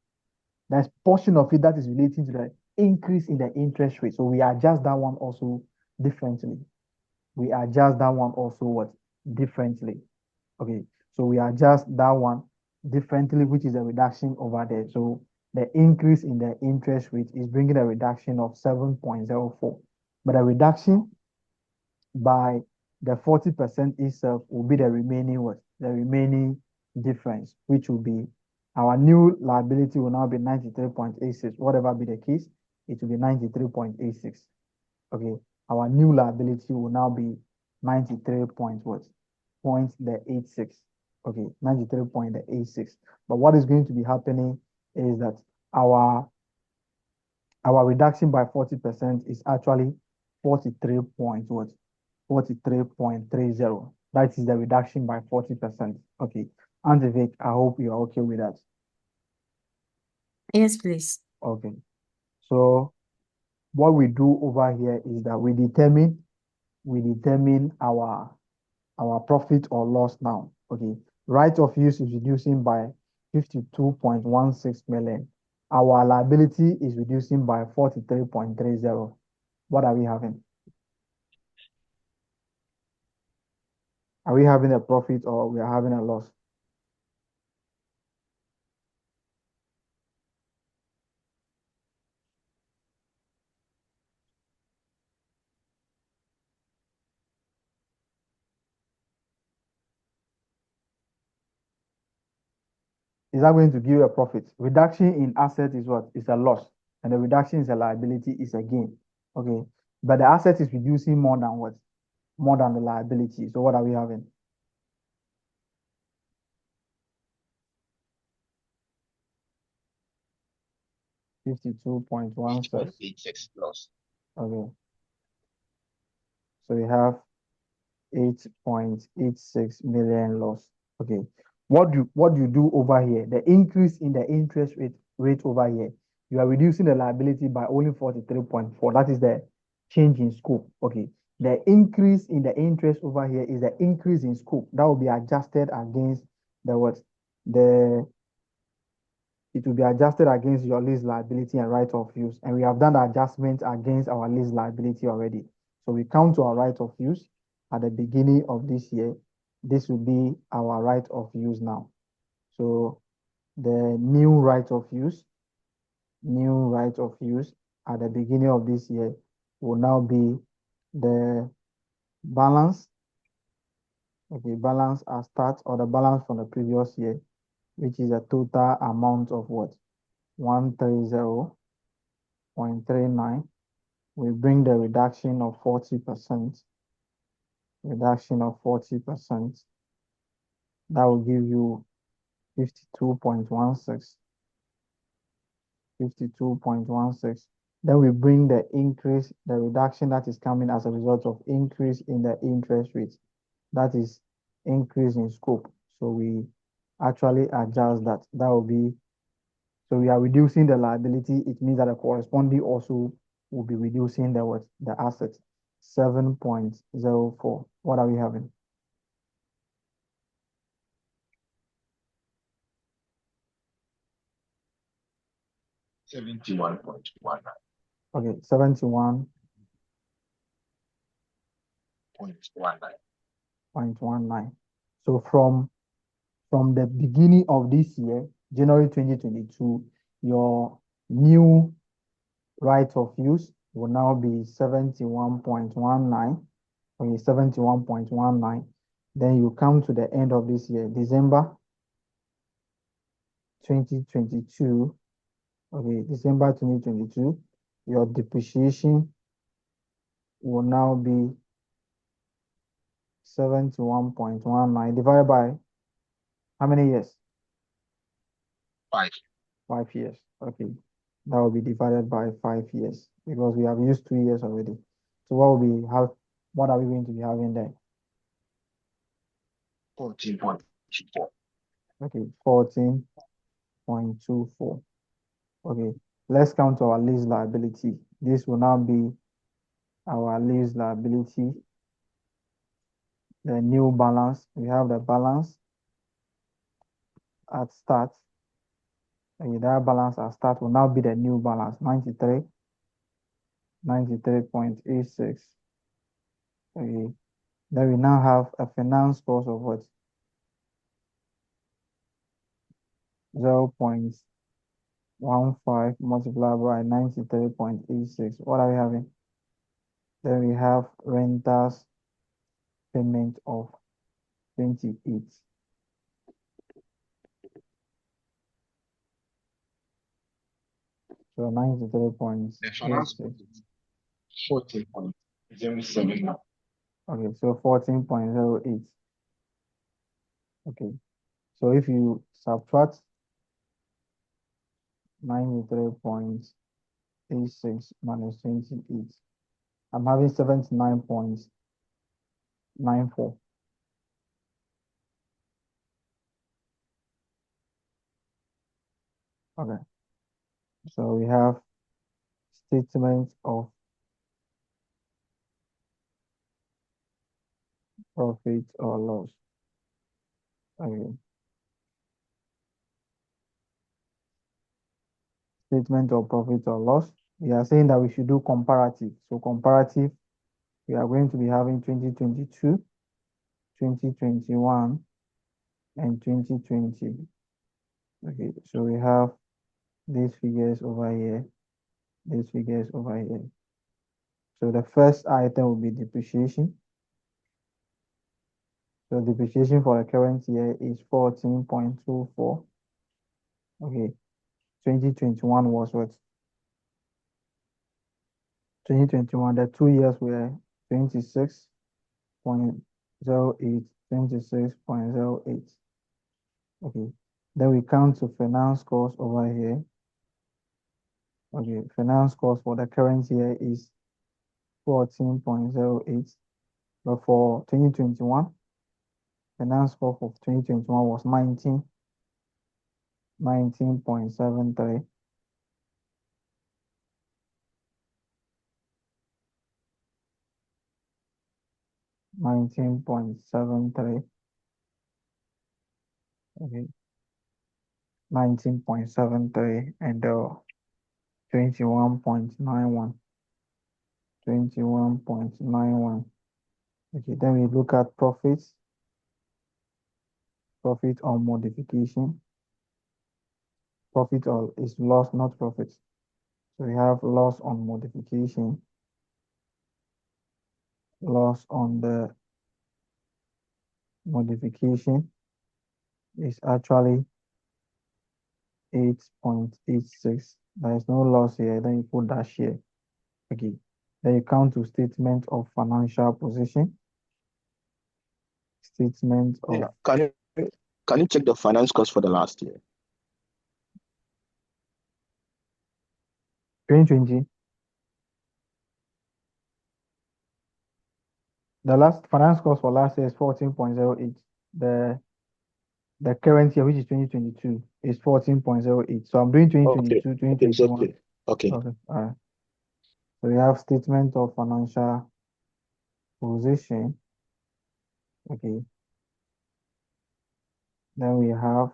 There's portion of it that is relating to the increase in the interest rate. So we adjust that one also differently. We adjust that one also what? Differently. Okay, so we adjust that one differently, which is a reduction over there. So the increase in the interest rate is bringing a reduction of 7.04. But a reduction by the 40% itself will be the remaining what? The remaining difference, which will be our new liability will now be 93.86. Whatever be the case, it will be 93.86. Okay, our new liability will now be 93 point what? Point the 86. Okay, 93.86. But what is going to be happening is that our reduction by 40% is actually 43 point what? 43.30. That is the reduction by 40%. Okay. Auntie Vic, I hope you are okay with that. Yes, please. Okay. So what we do over here is that we determine our profit or loss now. Okay. Right of use is reducing by 52.16 million. Our liability is reducing by 43.30. What are we having? Are we having a profit or we are having a loss? Is that going to give you a profit? Reduction in asset is what? Is a loss. And the reduction in the liability is a gain. Okay. But the asset is reducing more than what? More than the liability. So what are we having? $52.16 loss. Okay. So we have 8.86 million loss. Okay. What do you do over here? The increase in the interest rate over here, you are reducing the liability by only 43.4. That is the change in scope. Okay. The increase in the interest over here is the increase in scope. That will be adjusted against the what? It will be adjusted against your lease liability and right of use. And we have done the adjustment against our lease liability already. So we count to our right of use at the beginning of this year. this will be our right of use now. So the new right of use at the beginning of this year will now be the balance, okay, balance at start, or the balance from the previous year, which is a total amount of what? 130.39. We bring the reduction of 40%. That will give you 52.16. Then we bring the reduction that is coming as a result of increase in the interest rate. That is increase in scope. So we actually adjust that. That will be, so we are reducing the liability. It means that the corresponding also will be reducing the what? The asset. 7.04. What are we having? Okay, 71.19. So from the beginning of this year, January 2022, your new right of use will now be 71.19. Okay, 71.19. Then you come to the end of this year, December 2022. Okay, December 2022, your depreciation will now be 71.19 divided by how many years? 5 years. Okay. That will be divided by 5 years because we have used 2 years already. So what are we going to be having there? 14.24. Okay, 14.24. Okay, let's come to our lease liability. This will now be our lease liability. The new balance. We have the balance at start. Okay, that balance at start will now be the new balance, 93.86. Okay. Then we now have a finance cost of what? 0.15 multiplied by 93.86. What are we having? Then we have renters payment of 28. So 93.86. 14.07. Okay, so 14.08. Okay, so if you subtract 93.86 minus 28, I'm having 79.94. Okay, so we have statement of profit or loss. Okay. Statement of profit or loss. We are saying that we should do comparative. So comparative, we are going to be having 2022, 2021, and 2020. Okay, so we have these figures over here, these figures over here. So the first item will be depreciation. So depreciation for the current year is 14.24. Okay, 2021 was what? 2021, the 2 years were 26.08, 26.08. Okay, then we come to finance cost over here. Okay, finance cost for the current year is 14.08, but for 2021, finance cost of 2021 was 19.73. Okay, 19.73 and 21.91. 21.91. Okay, then we look at profits. Profit on modification. Profit or is loss, not profit. So we have loss on modification. Loss on the modification is actually 8.86. There is no loss here. Then you put dash here. Okay. Then you come to statement of financial position. Statement of Yeah. Can you check the finance cost for the last year? 2020. The last finance cost for last year is 14.08. The current year, which is 2022, is 14.08. So I'm doing 2022, Okay, it's 2021. okay. Okay. Okay. All right. So we have statement of financial position. Okay. Then we have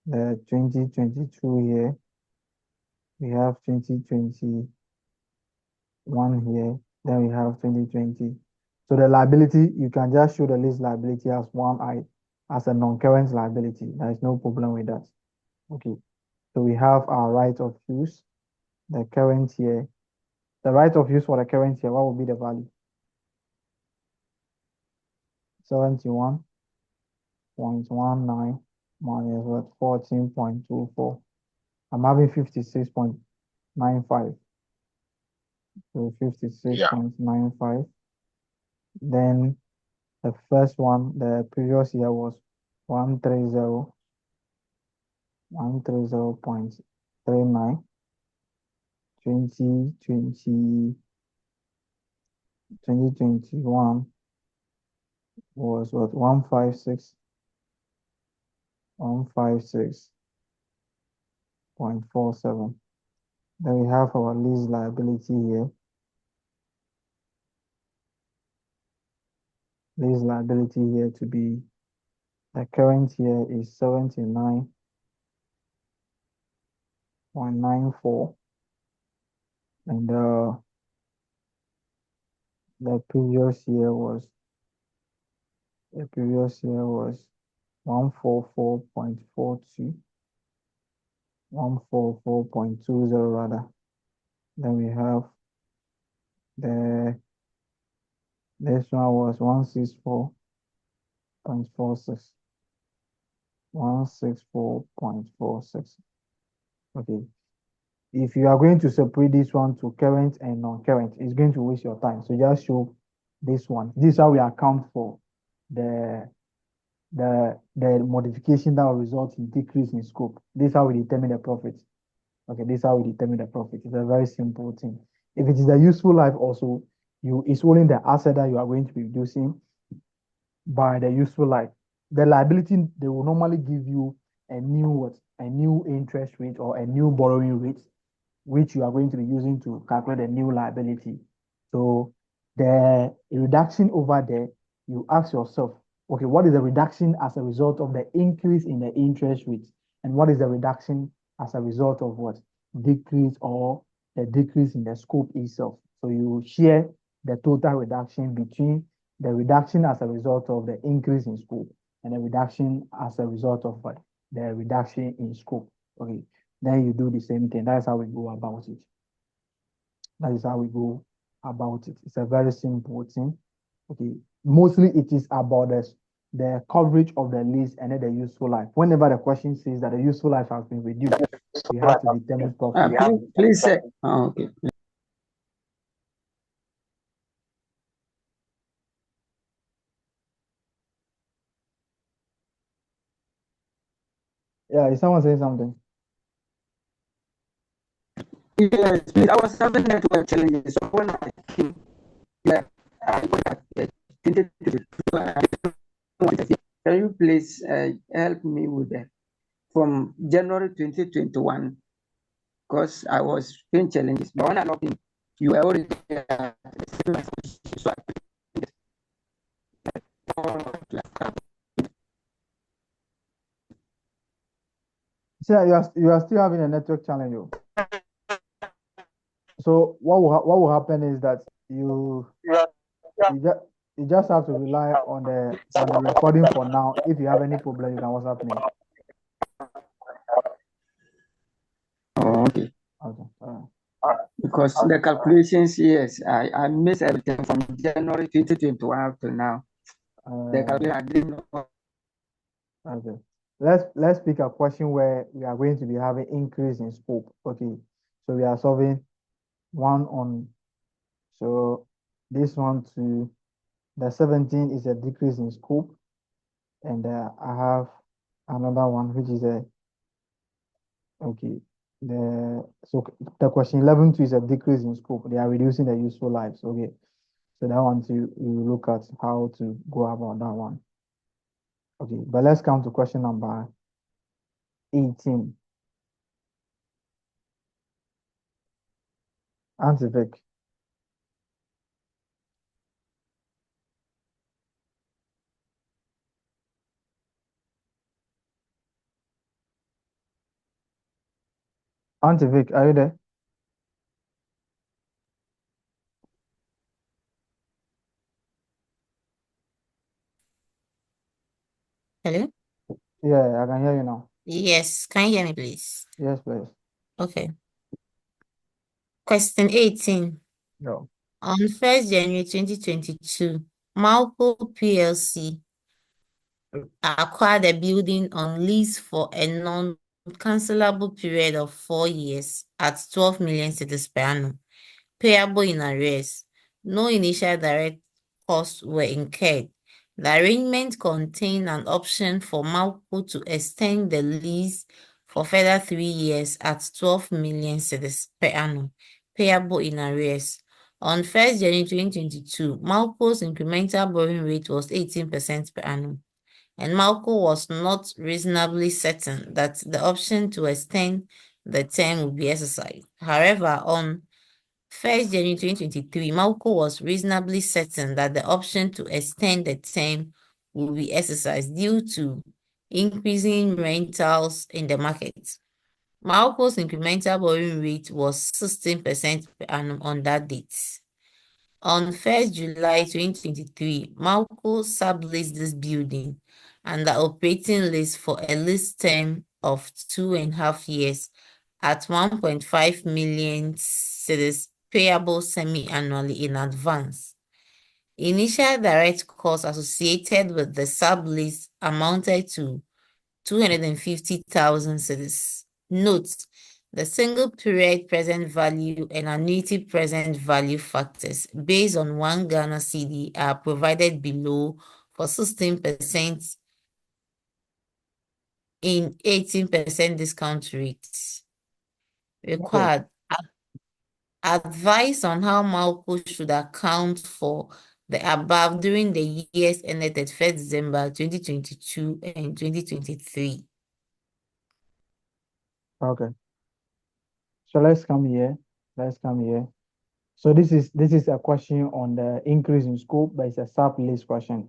the 2022 here. We have 2021 here. Then we have 2020. So the liability, you can just show the lease liability as as a non-current liability. There is no problem with that. Okay. So we have our right of use, the current year. The right of use for the current year, what will be the value? 71.19 minus what? 14.24. I'm having 56.95. So 56.95. Then the first one, the previous year was 130.39. 2021 was what? 156.47. Then we have our lease liability here. Lease liability here to be, the current year is 79.94. And the previous year was 144.42. 144.20 rather. Then we have this one was 164.46. 164.46. Okay. If you are going to separate this one to current and non-current, it's going to waste your time. So just show this one. This is how we account for the modification that will result in decrease in scope. This is how we determine the profit. Okay, this is how we determine the profit. It's a very simple thing. If it is a useful life also, it's only the asset that you are going to be reducing by the useful life. The liability, they will normally give you a new interest rate or a new borrowing rate, which you are going to be using to calculate the new liability. So the reduction over there, you ask yourself, okay, what is the reduction as a result of the increase in the interest rate? And what is the reduction as a result of what? Decrease or the decrease in the scope itself. So you share the total reduction between the reduction as a result of the increase in scope and the reduction as a result of what? The reduction in scope. Okay. Then you do the same thing. That's how we go about it. That is how we go about it. It's a very simple thing. Okay. Mostly it is about the coverage of the lease and then the useful life. Whenever the question says that the useful life has been reduced, we have to determine profit. Please say, okay. Yeah, is someone saying something? Yes, please. I was having network challenges. So when I came, yeah, I got attended to the Can you please help me with that from January 2021? Because I was feeling challenges. But when I logged in, you were already so Yeah, you are still having a network challenge. So what will happen is that you just you just have to rely on the recording for now. If you have any problem, you can WhatsApp me. Oh, okay. Okay. Because the calculations, yes, I missed everything from January 2021 up to now. The calculation I didn't know. Okay. Let's pick a question where we are going to be having increase in scope. Okay. So we are solving one on. So this one to the 17 is a decrease in scope, and I have another one which is a okay. The question 11 to is a decrease in scope. They are reducing the useful lives. Okay. So that one to we look at how to go about that one. Okay, but let's come to question number 18. Answer Vic. Auntie Vic, are you there? Hello? Yeah, I can hear you now. Yes, can you hear me, please? Yes, please. Okay. Question 18. No. On 1st January 2022, Malco PLC acquired a building on lease for a non-cancelable period of 4 years at 12 million cedis per annum, payable in arrears. No initial direct costs were incurred. The arrangement contained an option for Malco to extend the lease for further 3 years at 12 million cedis per annum, payable in arrears. On 1st January 2022, Malco's incremental borrowing rate was 18% per annum, and Malco was not reasonably certain that the option to extend the term would be exercised. However, on 1st January 2023, Malco was reasonably certain that the option to extend the term will be exercised due to increasing rentals in the market. Malco's incremental borrowing rate was 16% per annum on that date. On 1st July 2023, Malco subleased this building and the operating lease for a lease term of 2.5 years at 1.5 million cedis payable semi-annually in advance. Initial direct costs associated with the sublease amounted to 250,000 cedis. Note, the single period present value and annuity present value factors based on 1 Ghana cedi are provided below for 16% in 18% discount rates. Required. Advice on how Malco should account for the above during the years ended 31st December 2022 and 2023. Okay. So let's come here. So this is a question on the increase in scope, but it's a sub-lease question.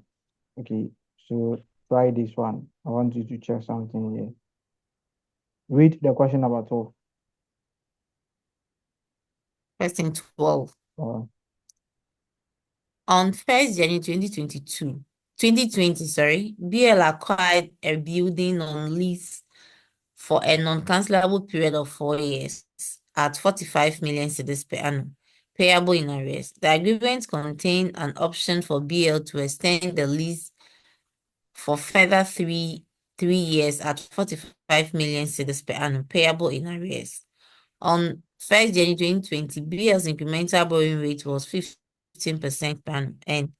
Okay. So try this one. I want you to check something here. Read the question number 12. Question 12. On 1st January 2020, BL acquired a building on lease for a non-cancelable period of 4 years at 45 million cedis per annum, payable in arrears. The agreement contained an option for BL to extend the lease for further three years at 45 million cedis per annum, payable in arrears. On 1st January 2020, BL's incremental borrowing rate was 15% per annum, and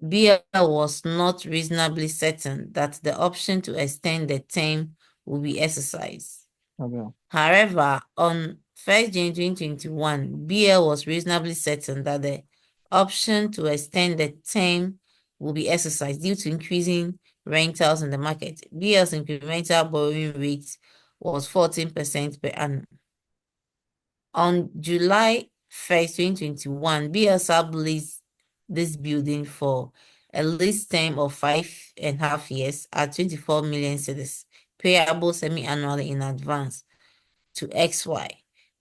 BL was not reasonably certain that the option to extend the term will be exercised. Okay. However, on 1st January 2021, BL was reasonably certain that the option to extend the term will be exercised due to increasing rentals in the market. BL's incremental borrowing rate was 14% per annum. On July 1st, 2021, BL subleased this building for a lease term of 5.5 years at 24 million cedis, payable semi-annually in advance to XY.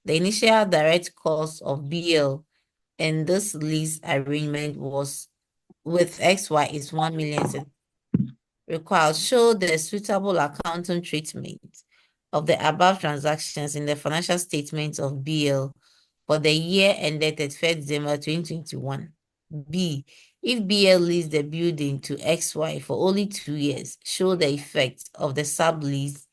The initial direct cost of BL in this lease arrangement was with XY is 1 million. Required show the suitable accounting treatment of the above transactions in the financial statements of BL for the year ended 31st December 2021. B. If BL leased the building to XY for only 2 years, show the effect of the sublease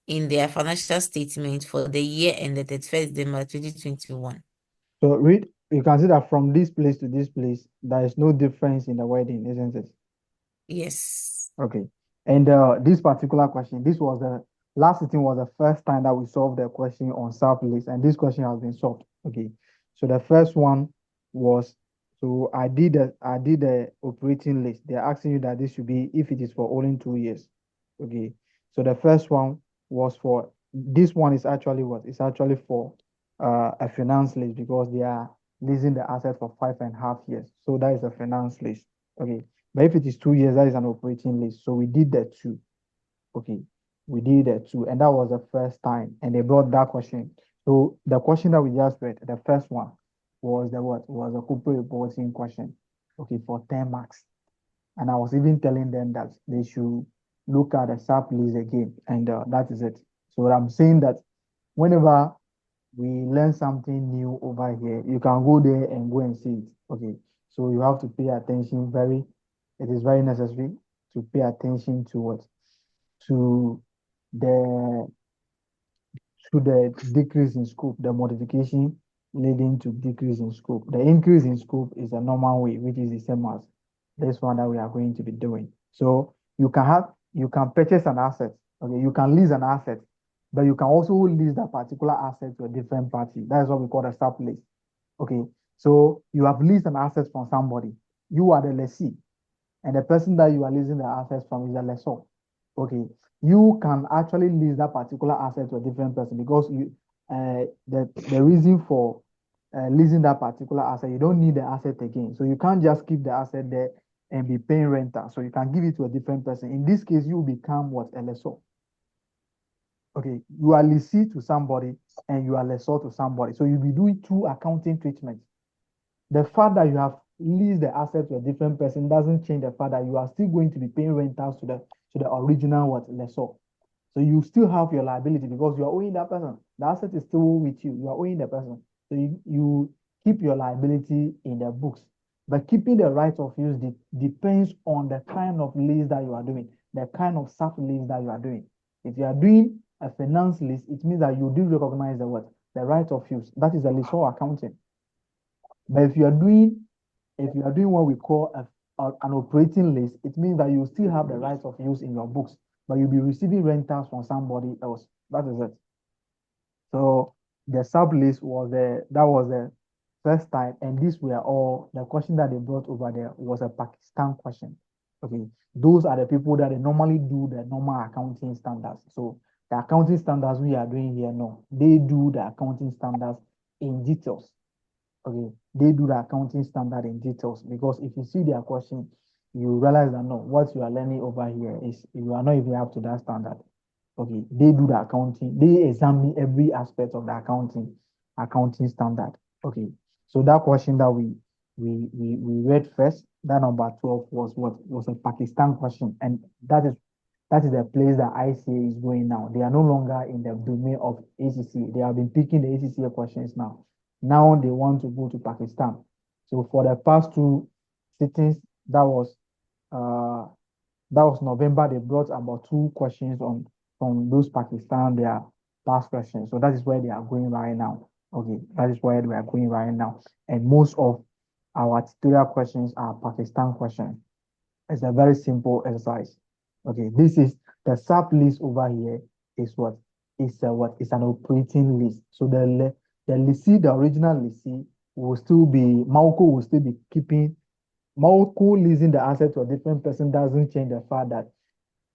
in their financial statement for the year ended 31st December 2021. So read, you can see that from this place to this place, there is no difference in the wording, isn't it? Yes. Okay. And this particular question, this was the last sitting was the first time that we solved the question on sublease, and this question has been solved. Okay. So the first one was, so I did the operating list. They're asking you that this should be if it is for only 2 years. Okay. So the first one was for, this one is actually what? It's actually for a finance list because they are leasing the asset for 5.5 years. So that is a finance list. Okay. But if it is 2 years, that is an operating list. So we did the two. Okay. We did the two. And that was the first time. And they brought that question. So the question that we just read, the first one was the what? Was a corporate reporting question. Okay, for 10 marks. And I was even telling them that they should look at the SAP list again. And that is it. So I'm saying that whenever we learn something new over here, you can go there and go and see it. Okay. So you have to pay attention it is very necessary to pay attention to what? To the decrease in scope, the modification leading to decrease in scope. The increase in scope is a normal way, which is the same as this one that we are going to be doing. So you can purchase an asset, okay, you can lease an asset, but you can also lease that particular asset to a different party. That is what we call a sublease. Okay, so you have leased an asset from somebody. You are the lessee, and the person that you are leasing the assets from is the lessor. Okay, you can actually lease that particular asset to a different person because the reason for leasing that particular asset, you don't need the asset again. So you can't just keep the asset there and be paying renter. So you can give it to a different person. In this case, you become what? A lessor. Okay, you are lessee to somebody and you are lessor to somebody. So you'll be doing two accounting treatments. The fact that you have leased the asset to a different person doesn't change the fact that you are still going to be paying rentals to the original what? Lessor. So you still have your liability because you are owing that person. The asset is still with you. You are owing the person. So you keep your liability in the books. But keeping the right of use depends on the kind of lease that you are doing, the kind of sublease that you are doing. If you are doing a finance lease, it means that you do recognize the what? The right of use. That is the lessor accounting. But if you are doing what we call an operating lease, it means that you still have the right of use in your books, but you'll be receiving rentals from somebody else. That is it. So the sublease was the first time, and these were all the question that they brought over there was a Pakistan question. Okay, those are the people that they normally do the normal accounting standards. So the accounting standards we are doing here, no, they do the accounting standards in details. Okay, they do the accounting standard in details because if you see their question, you realize that no, what you are learning over here is you are not even up to that standard. Okay, they do the accounting, they examine every aspect of the accounting standard. Okay, so that question that we read first, that number 12 was a Pakistan question, and that is the place that ICA is going now. They are no longer in the domain of ACCA. They have been picking the ACCA questions now. Now they want to go to Pakistan. So for the past two sittings, that was November. They brought about 2 questions from those Pakistan, their past questions. So that is where they are going right now. Okay, that is where we are going right now. And most of our tutorial questions are Pakistan questions. It's a very simple exercise. Okay, this is the sub list over here is what? It's an operating list. So the lessee, the original lessee will still be, Malco will still be keeping, Malco leasing the asset to a different person doesn't change the fact that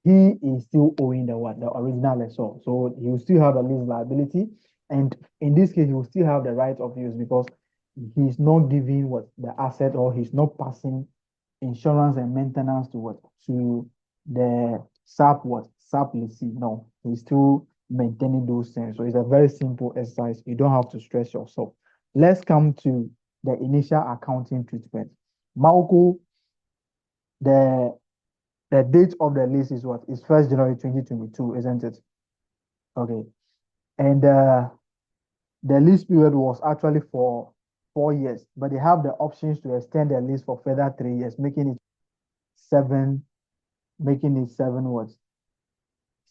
he is still owing the original lessor. So he will still have a lease liability. And in this case, he will still have the right of use because he's not giving the asset, or he's not passing insurance and maintenance to the sub lessee. No, he's still maintaining those things. So it's a very simple exercise. You don't have to stress yourself. Let's come to the initial accounting treatment. Malco the date of the lease is what? Is 1st January 2022, isn't it? Okay. And the lease period was actually for 4 years, but they have the options to extend the lease for further 3 years, making it seven what?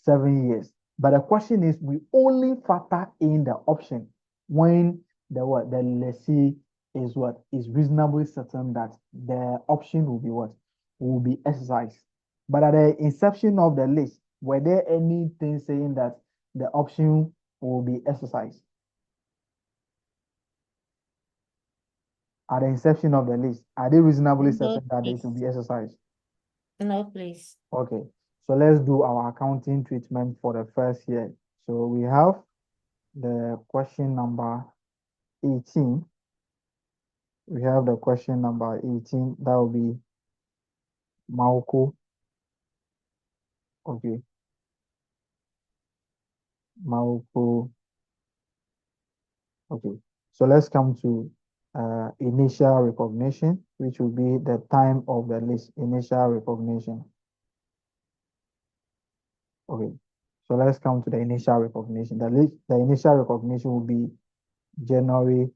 7 years. But the question is, we only factor in the option when the lessee is what? Is reasonably certain that the option will be what? Will be exercised. But at the inception of the lease, were there anything saying that the option will be exercised? At the inception of the lease, are they reasonably No, certain that it will please. be exercised? No, please. Okay, so let's do our accounting treatment for the first year. So we have the question number 18. We have the question number 18. That will be Malco. Okay, Malco. Okay, so let's come to initial recognition, which will be the time of the lease, initial recognition. Okay, so let's come to the initial recognition. The initial recognition will be January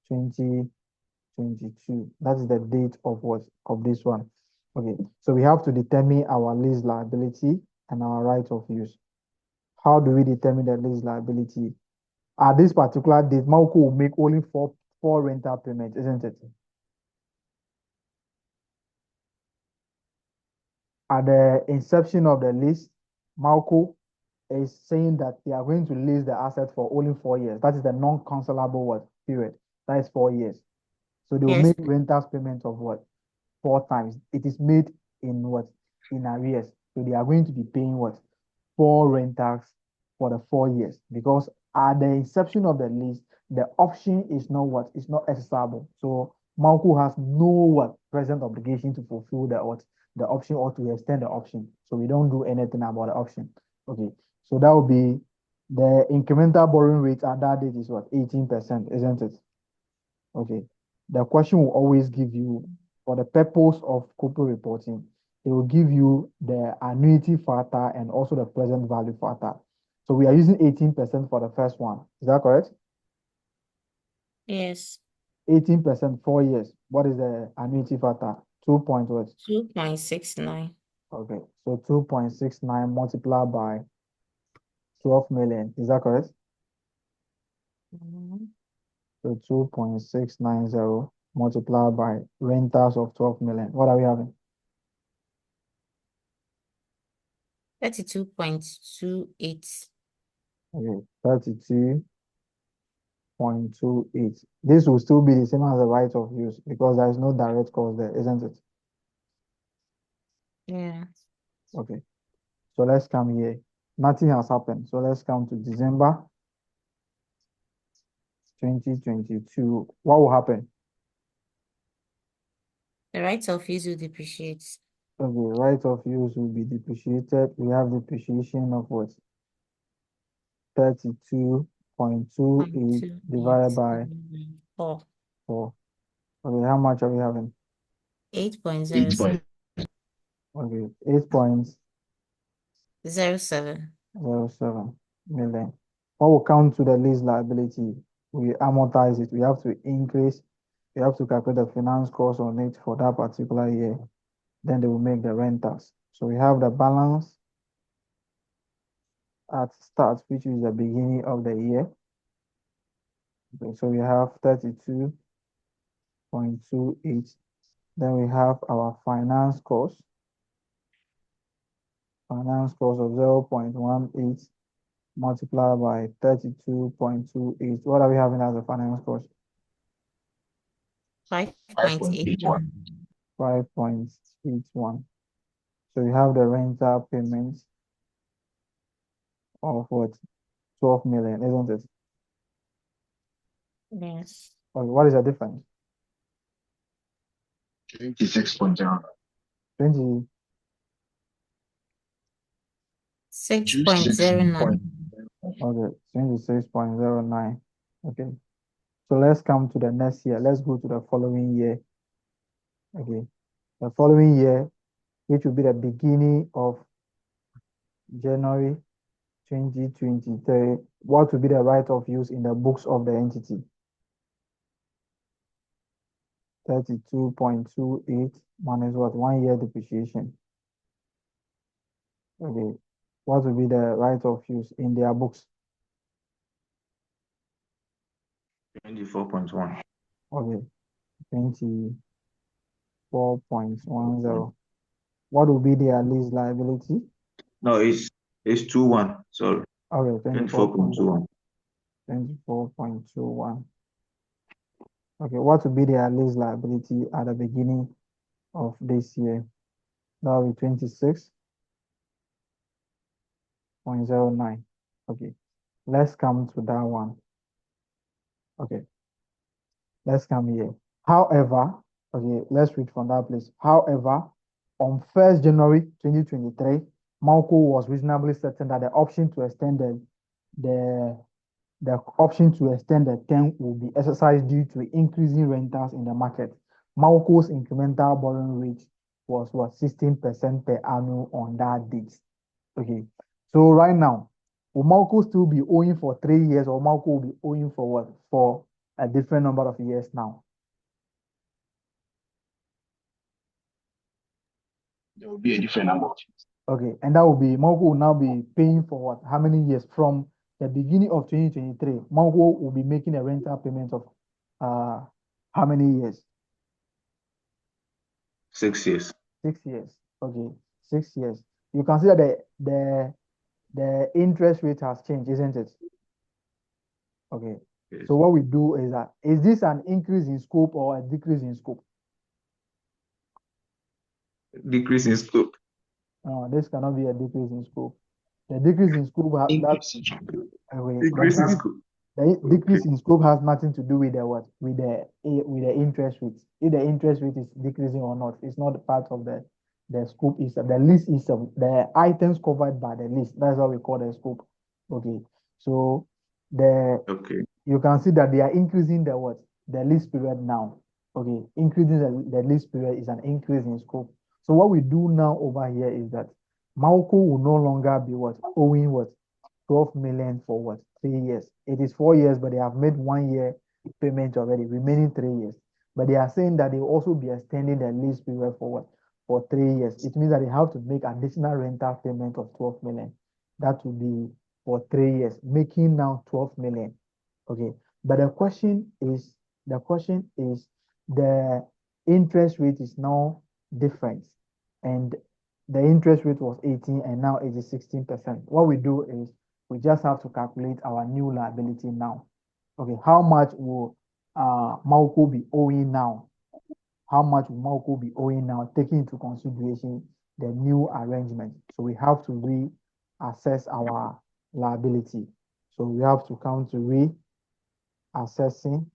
2022. That is the date of what? Of this one. Okay, so we have to determine our lease liability and our right of use. How do we determine the lease liability? At this particular date, Malco will make only four rental payments, isn't it? At the inception of the lease, Malco is saying that they are going to lease the asset for only 4 years. That is the non-cancelable what period. That is 4 years. So they will Yes. make rentals payments of what? 4 times. It is made in what? In arrears. So they are going to be paying what? 4 rentals for the 4 years, because at the inception of the lease, the option is not what? It's not exercisable. So Malco has no what? Present obligation to fulfill the what? The option or to extend the option. So we don't do anything about the option. Okay. So that will be the incremental borrowing rate at that date is what? 18%, isn't it? Okay. The question will always give you, for the purpose of corporate reporting, it will give you the annuity factor and also the present value factor. So we are using 18% for the first one. Is that correct? Yes. 18%, 4 years. What is the annuity factor? 2 point what? 2.69. Okay. So 2.69 multiplied by 12 million. Is that correct? Mhm. So 2.690 multiplied by rentals of 12 million. What are we having? 32.28. Okay, 32.28. This will still be the same as the right of use because there is no direct cost there, isn't it? Yeah. Okay, so let's come here. Nothing has happened. So let's come to December 2022. What will happen? The right of use will depreciate. Okay, right of use will be depreciated. We have depreciation of what? 32.28 divided by 4. 4. Okay, how much are we having? 8.07. Okay, 8.07 07. million. What will count to the lease liability? We amortize it. We have to increase. We have to calculate the finance cost on it for that particular year. Then they will make the rentals. So we have the balance at start, which is the beginning of the year. Okay, so we have 32.28. Then we have our finance cost. Finance cost of 0.18 multiplied by 32.28. What are we having as a finance cost? 5.81. 5.81. So you have the rental payments of what? 12 million, isn't it? Yes. Or what is the difference? 26.0. 20, 6.09. okay, 26.09. Okay. So let's come to the next year. Let's go to the following year. Okay. The following year, which will be the beginning of January 2023, what will be the right of use in the books of the entity? 32.28 minus what? 1 year depreciation. Okay. What will be the right of use in their books? 24.1. Okay. 24.10. What will be their lease liability? No, it's 2.1. Sorry. Okay, 24.21. 24.21. Okay, what will be their lease liability at the beginning of this year? That will be 26.09. Okay, let's come to that one. Okay, let's come here. However, okay, let's read from that place. However, on 1st January 2023, Malco was reasonably certain that the option to extend the term will be exercised due to increasing rentals in the market. Malco's incremental borrowing rate was what, 16% per annum on that date. Okay, so right now, will Malco still be owing for 3 years, or Malco will be owing for what? For a different number of years now. There will be a different number of years. Okay, and that will be, Malco will now be paying for what? How many years? From the beginning of 2023, Malco will be making a rental payment of how many years? 6 years. 6 years. Okay, 6 years. You consider the interest rate has changed, isn't it? Okay. Yes. So what we do is that, is this an increase in scope or a decrease in scope? Decrease in scope. No, this cannot be a decrease in scope. The decrease in scope has Increase. Decrease in scope. the decrease in scope has nothing to do with the what? With the interest rate. If the interest rate is decreasing or not, it's not part of the scope. Is the lease is the items covered by the lease. That's what we call the scope. Okay. So Okay. you can see that they are increasing the what? The lease period now. Okay, increasing the lease period is an increase in scope. So what we do now over here is that Malco will no longer be what? Owing what? 12 million for what? 3 years. It is 4 years, but they have made 1 year payment already, remaining 3 years. But they are saying that they will also be extending the lease period for what? For 3 years. It means that they have to make additional rental payment of 12 million. That will be for 3 years, making now 12 million. Okay, but the question is the interest rate is now different, and the interest rate was 18 and now it is 16%. What we do is we just have to calculate our new liability now. Okay, how much will Malco be owing now? How much will Malco be owing now, taking into consideration the new arrangement? So we have to reassess our liability. So we have to come to reassessing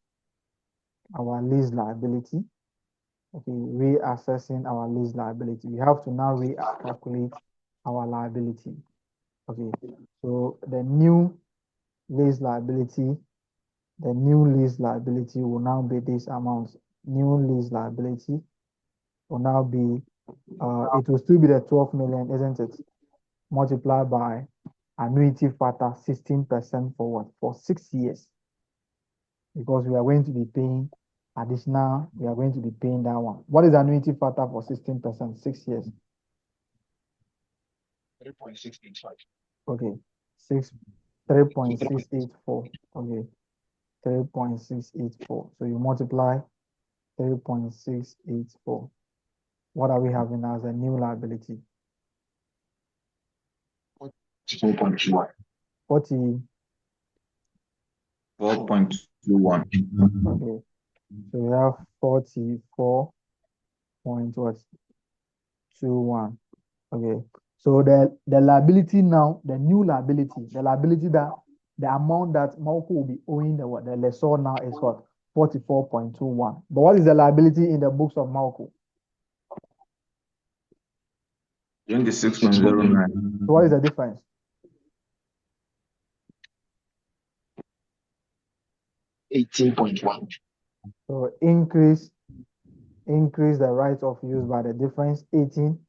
our lease liability. Okay, reassessing our lease liability. We have to now recalculate our liability. Okay, so the new lease liability will now be this amount. New lease liability will now be, it will still be the 12 million, isn't it? Multiplied by annuity factor 16% for what? For 6 years. Because we are going to be paying additional, we are going to be paying that one. What is the annuity factor for 16%, 6 years? 3.685. Okay, 3.684. Okay, 3.684. So you multiply 3.684. What are we having as a new liability? 4.21. 40. 4.21. Okay, so we have 44.21. Okay, so the liability now, the new liability, the liability that the amount that Malco will be owing the lessor now is what? 44.21. But what is the liability in the books of Malco? 26.09. So what is the difference? 18.1. So increase increase the right of use by the difference 18,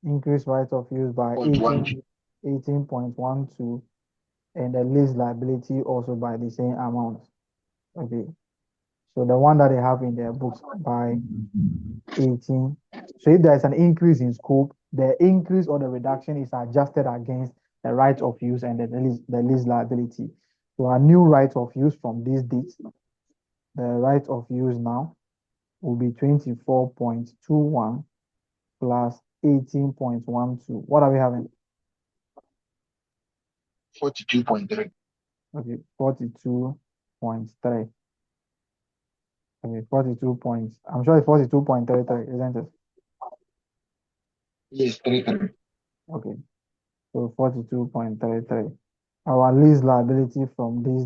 increase right of use by 18.12, and the lease liability also by the same amount. Okay, so the one that they have in their books by 18. So if there's an increase in scope, the increase or the reduction is adjusted against the right of use and the lease liability. So a new right of use from this date, the right of use now will be 24.21 plus 18.12. What are we having? 42.3. Okay, 42.3. Okay, 42 points. I'm sure it's 42.33, isn't it? Yes, 33. Okay, so 42.33. Our lease liability from this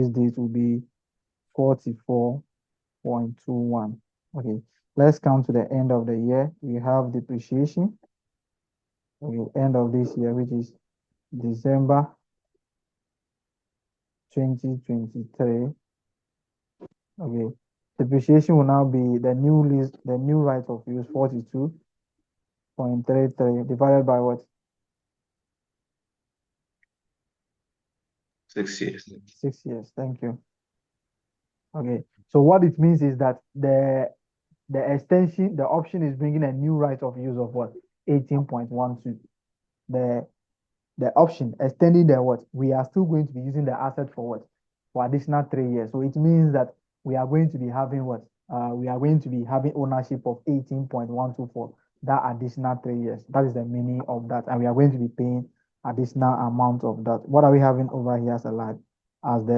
date will be 44.21. Okay, let's come to the end of the year. We have depreciation. Okay, end of this year, which is December 2023. Okay, depreciation will now be the new lease, the new right of use 42.33 divided by what? 6 years. 6 years. Thank you. Okay, so what it means is that the extension, the option is bringing a new right of use of what? 18.12. The option extending the what? We are still going to be using the asset for what? For additional 3 years. So it means that we are going to be having what? We are going to be having ownership of 18.12 for that additional 3 years. That is the meaning of that. And we are going to be paying additional amount of that. What are we having over here as a line? As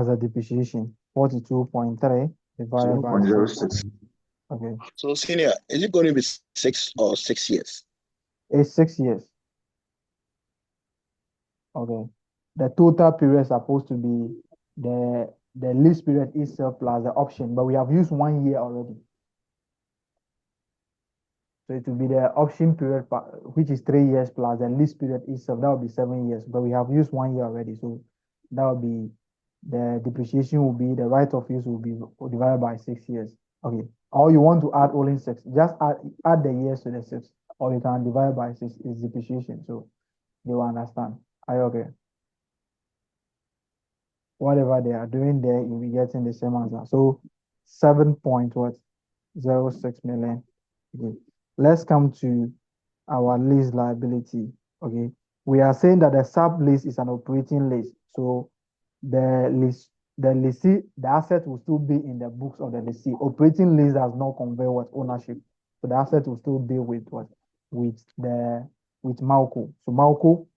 a depreciation, 42.3 divided by 6. 0.06. Okay, So, senior, is it going to be 6 or 6 years? it's 6 years. Okay, the total period is supposed to be the lease period itself plus the option, but we have used 1 year already. So it will be the option period, which is 3 years plus the lease period itself. That will be 7 years, but we have used 1 year already. So that will be the depreciation will be the right of use will be divided by 6 years. Okay, or you want to add only 6, just add the years to the 6, or you can divide by 6 is depreciation. So you understand. Are you okay? Whatever they are doing there, you'll be getting the same answer. So 7.06 million. Okay, let's come to our lease liability. Okay, we are saying that the sublease is an operating lease. So the lessee, the asset will still be in the books of the lessee. Operating lease does not convey what ownership. So the asset will still be with what? With Malco. So Malco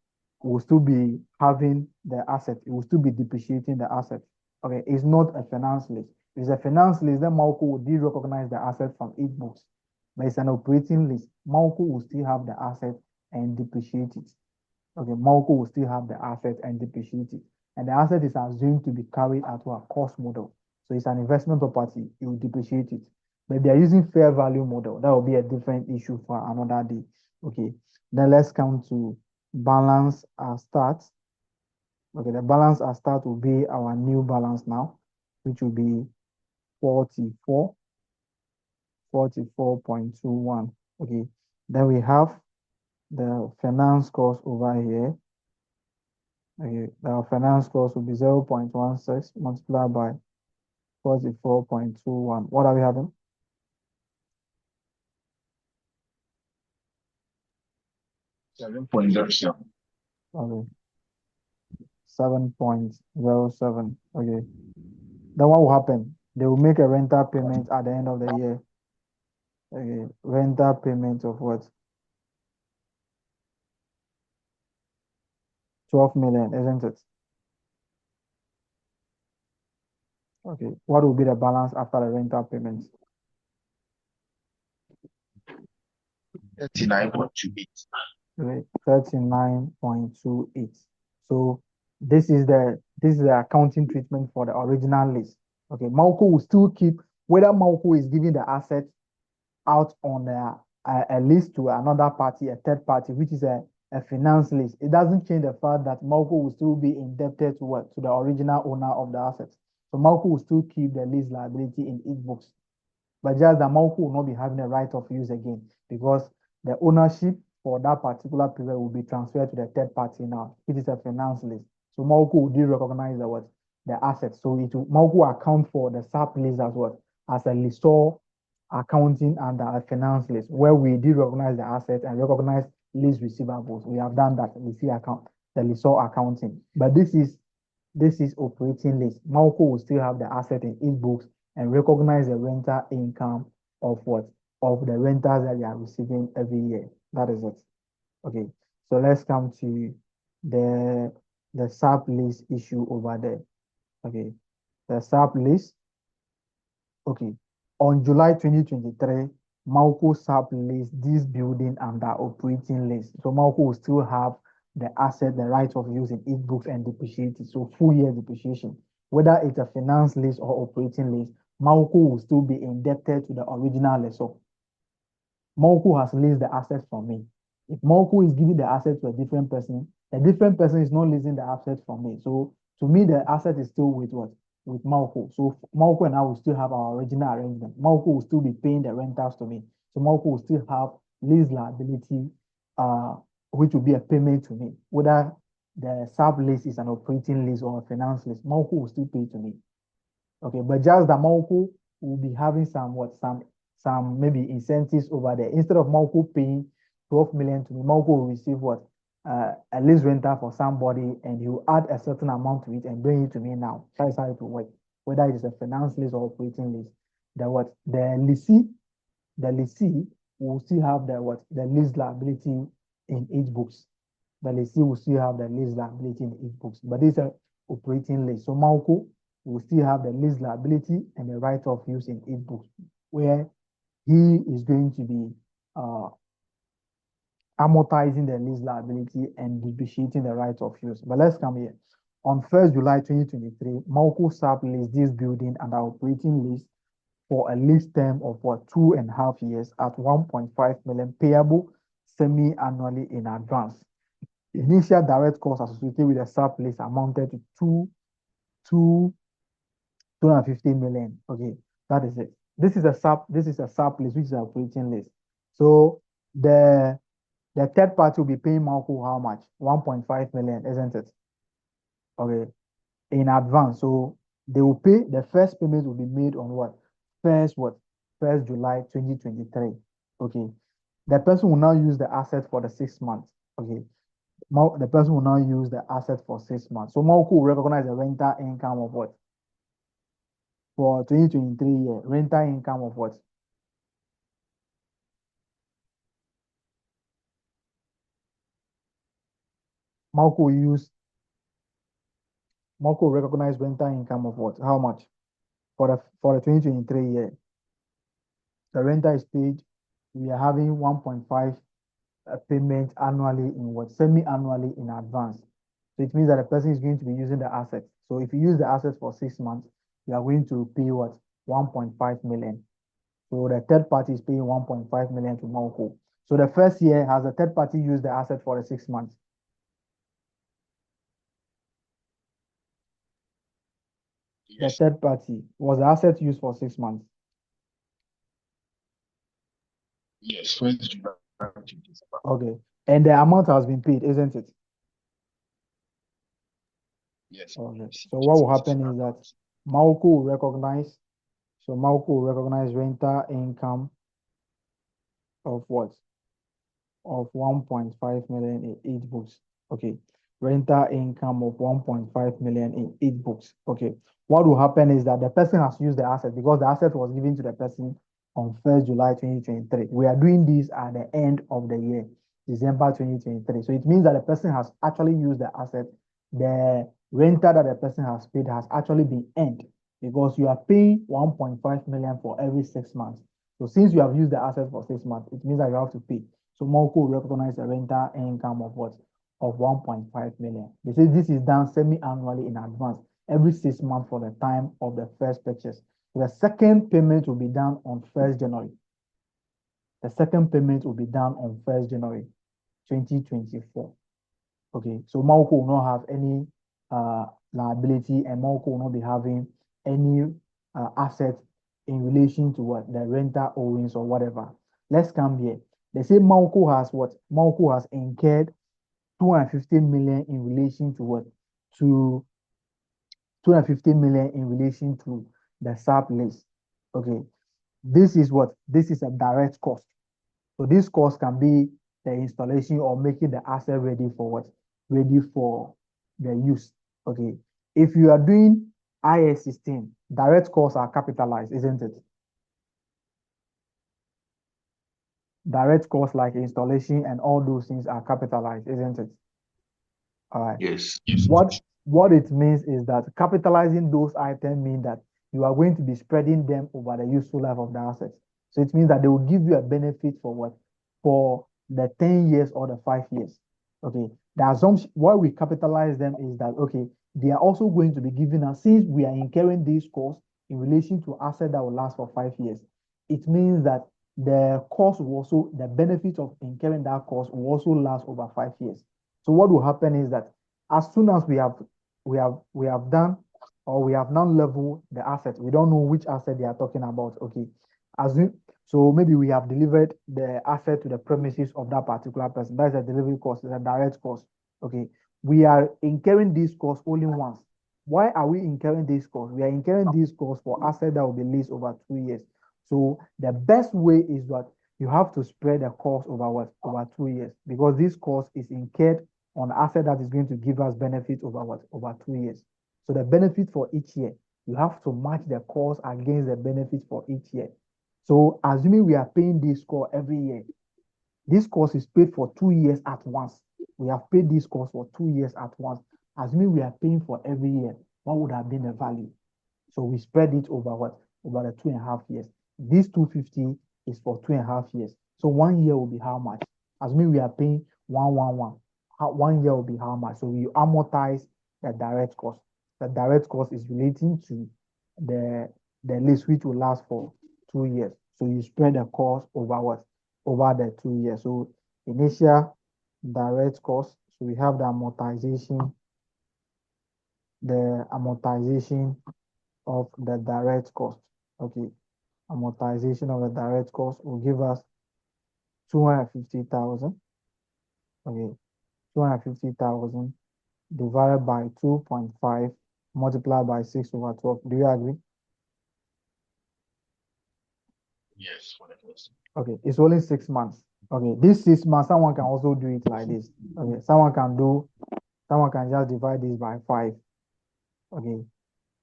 will still be having the asset. It will still be depreciating the asset. Okay, it's not a finance lease. If it's a finance lease, then Malco will de-recognize the asset from its books. But it's an operating lease. Malco will still have the asset and depreciate it. Okay, Malco will still have the asset and depreciate it. And the asset is assumed to be carried out to a cost model. So it's an investment property, it will depreciate it. But if they are using fair value model, that will be a different issue for another day. Okay, then let's come to balance as start. Okay, the balance as start will be our new balance now, which will be 44.21. Okay, then we have the finance cost over here. Okay, the finance cost will be 0.16 multiplied by 44.21. What are we having? 7.07. Okay, 7.07. Okay, then what will happen? They will make a rental payment at the end of the year. Okay, rental payment of what? 12 million, isn't it? Okay, what will be the balance after the rental payment? 39.28. Okay, 39.28. So this is the accounting treatment for the original lease. Okay, Malco will still keep whether Malco is giving the asset out on a lease to another party, a third party, which is a a finance lease, it doesn't change the fact that Malco will still be indebted to what? To the original owner of the assets. So Malco will still keep the lease liability in its books. But just that Malco will not be having a right of use again because the ownership for that particular period will be transferred to the third party now. It is a finance lease. So Malco will recognize the what? The assets. So it will Malco account for the sub lease as what? As a lessor accounting under a finance lease, where we did recognize the assets and recognize lease receivables. We have done that the lessor accounting. But this is operating lease. Malco will still have the asset in its books and recognize the rental income of what? Of the rentals that they are receiving every year. That is it. Okay. So let's come to the sublease issue over there. Okay. The sublease. Okay. On July 2023, Malco subleased this building under operating lease. So Malco will still have the asset, the right of use in its books and depreciate it. So full year depreciation. Whether it's a finance lease or operating lease, Malco will still be indebted to the original lessor. Malco has leased the asset from me. If Malco is giving the asset to a different person, the different person is not leasing the asset from me. So to me, the asset is still with what? With Malco. So Malco and I will still have our original arrangement. Malco will still be paying the rentals to me. So Malco will still have lease liability, which will be a payment to me. Whether the sublease is an operating lease or a finance lease, Malco will still pay to me. Okay, but just that Malco will be having some maybe incentives over there. Instead of Malco paying 12 million to me, Malco will receive what? A lease rental for somebody, and he will add a certain amount to it and bring it to me now. That's how it will work. Whether it is a finance lease or operating lease. The lessee will still have the lease liability in its books. The lessee will still have the lease liability in its books. But this is an operating lease. So Malco will still have the lease liability and the right of use in its books, where he is going to be amortizing the lease liability and depreciating the right of use. But let's come here. On 1st July 2023, Malco subleased this building under operating lease for a lease term of 2.5 years at 1.5 million payable semi-annually in advance. Initial direct costs associated with the sublease amounted to 250 million. Okay, that is it. This is a sublease, which is an operating lease. So the third party will be paying Malco how much? 1.5 million, isn't it? Okay, in advance. So they will pay, the first payment will be made on what? 1st July 2023. Okay. The person will now use the asset for the 6 months. Okay. The person will now use the asset for 6 months. So Malco will recognize the rental income of what? For 2023 year, rental income of what? Malco will recognize rental income of what? How much? For the 2023 year. The rental is paid. We are having 1.5 payment annually in what? Semi-annually in advance. So it means that the person is going to be using the asset. So if you use the asset for 6 months, you are going to pay what? 1.5 million. So the third party is paying 1.5 million to Malco. So the first year, has the third party used the asset for the 6 months? Yes. The third party, was the asset used for 6 months? Yes. 1st July. Okay. And the amount has been paid, isn't it? Yes. Okay. So what will happen is that Malco will recognize, rental income of what? Of 1.5 million in 8 books. Okay. Rental income of 1.5 million in 8 books. Okay. What will happen is that the person has used the asset because the asset was given to the person on 1st July 2023. We are doing this at the end of the year, December 2023. So it means that the person has actually used the asset. The rental that the person has paid has actually been earned because you are paying 1.5 million for every 6 months. So since you have used the asset for 6 months, it means that you have to pay. So Malco will recognize a rental income of what? Of 1.5 million. They say this is done semi-annually in advance, every 6 months for the time of the first purchase. So the second payment will be done on 1st January. The second payment will be done on 1st January. 2024. Okay, so Malco will not have any liability, and Malco will not be having any asset in relation to what the renter owings or whatever. Let's come here. They say Malco has what? Malco has incurred 250 million in relation to what? To 250 million in relation to the SAP lease. Okay, this is what? This is a direct cost. So this cost can be the installation or making the asset ready for what? Ready for the use. Okay. If you are doing IS16, direct costs are capitalized, isn't it? Direct costs like installation and all those things are capitalized, isn't it? All right. Yes. What it means is that capitalizing those items mean that you are going to be spreading them over the useful life of the assets. So it means that they will give you a benefit for what? For the 10 years or the 5 years. Okay. The assumption why we capitalize them is that okay, they are also going to be giving us, since we are incurring these costs in relation to asset that will last for 5 years, it means that the cost will also, the benefit of incurring that cost will also last over 5 years. So what will happen is that as soon as we have done, or we have now leveled the asset, we don't know which asset they are talking about. Okay, so maybe we have delivered the asset to the premises of that particular person. That's a delivery cost, it's a direct cost. Okay, we are incurring these costs only once. Why are we incurring these costs? We are incurring these costs for asset that will be leased over 2 years. So the best way is that you have to spread the cost over what? Over 2 years, because this cost is incurred on asset that is going to give us benefit over what? Over 2 years. So the benefit for each year, you have to match the cost against the benefit for each year. So assuming we are paying this cost every year, this cost is paid for 2 years at once. We have paid this cost for 2 years at once. Assuming we are paying for every year, what would have been the value? So we spread it over what? Over the 2.5 years. This 250 is for 2.5 years. So 1 year will be how much? Assuming we are paying 111. 1 year will be how much? So we amortize the direct cost. The direct cost is relating to the lease, which will last for 2 years. So you spread the cost over what? Over the 2 years. So initial direct cost. So we have the amortization of the direct cost. Okay, amortization of the direct cost will give us 250,000. Okay, 250,000 divided by 2.5 multiplied by 6/12. Do you agree? Yes, what it was. Okay, it's only 6 months. Okay, this 6 months, someone can also do it like this. Okay, someone can just divide this by 5. Okay,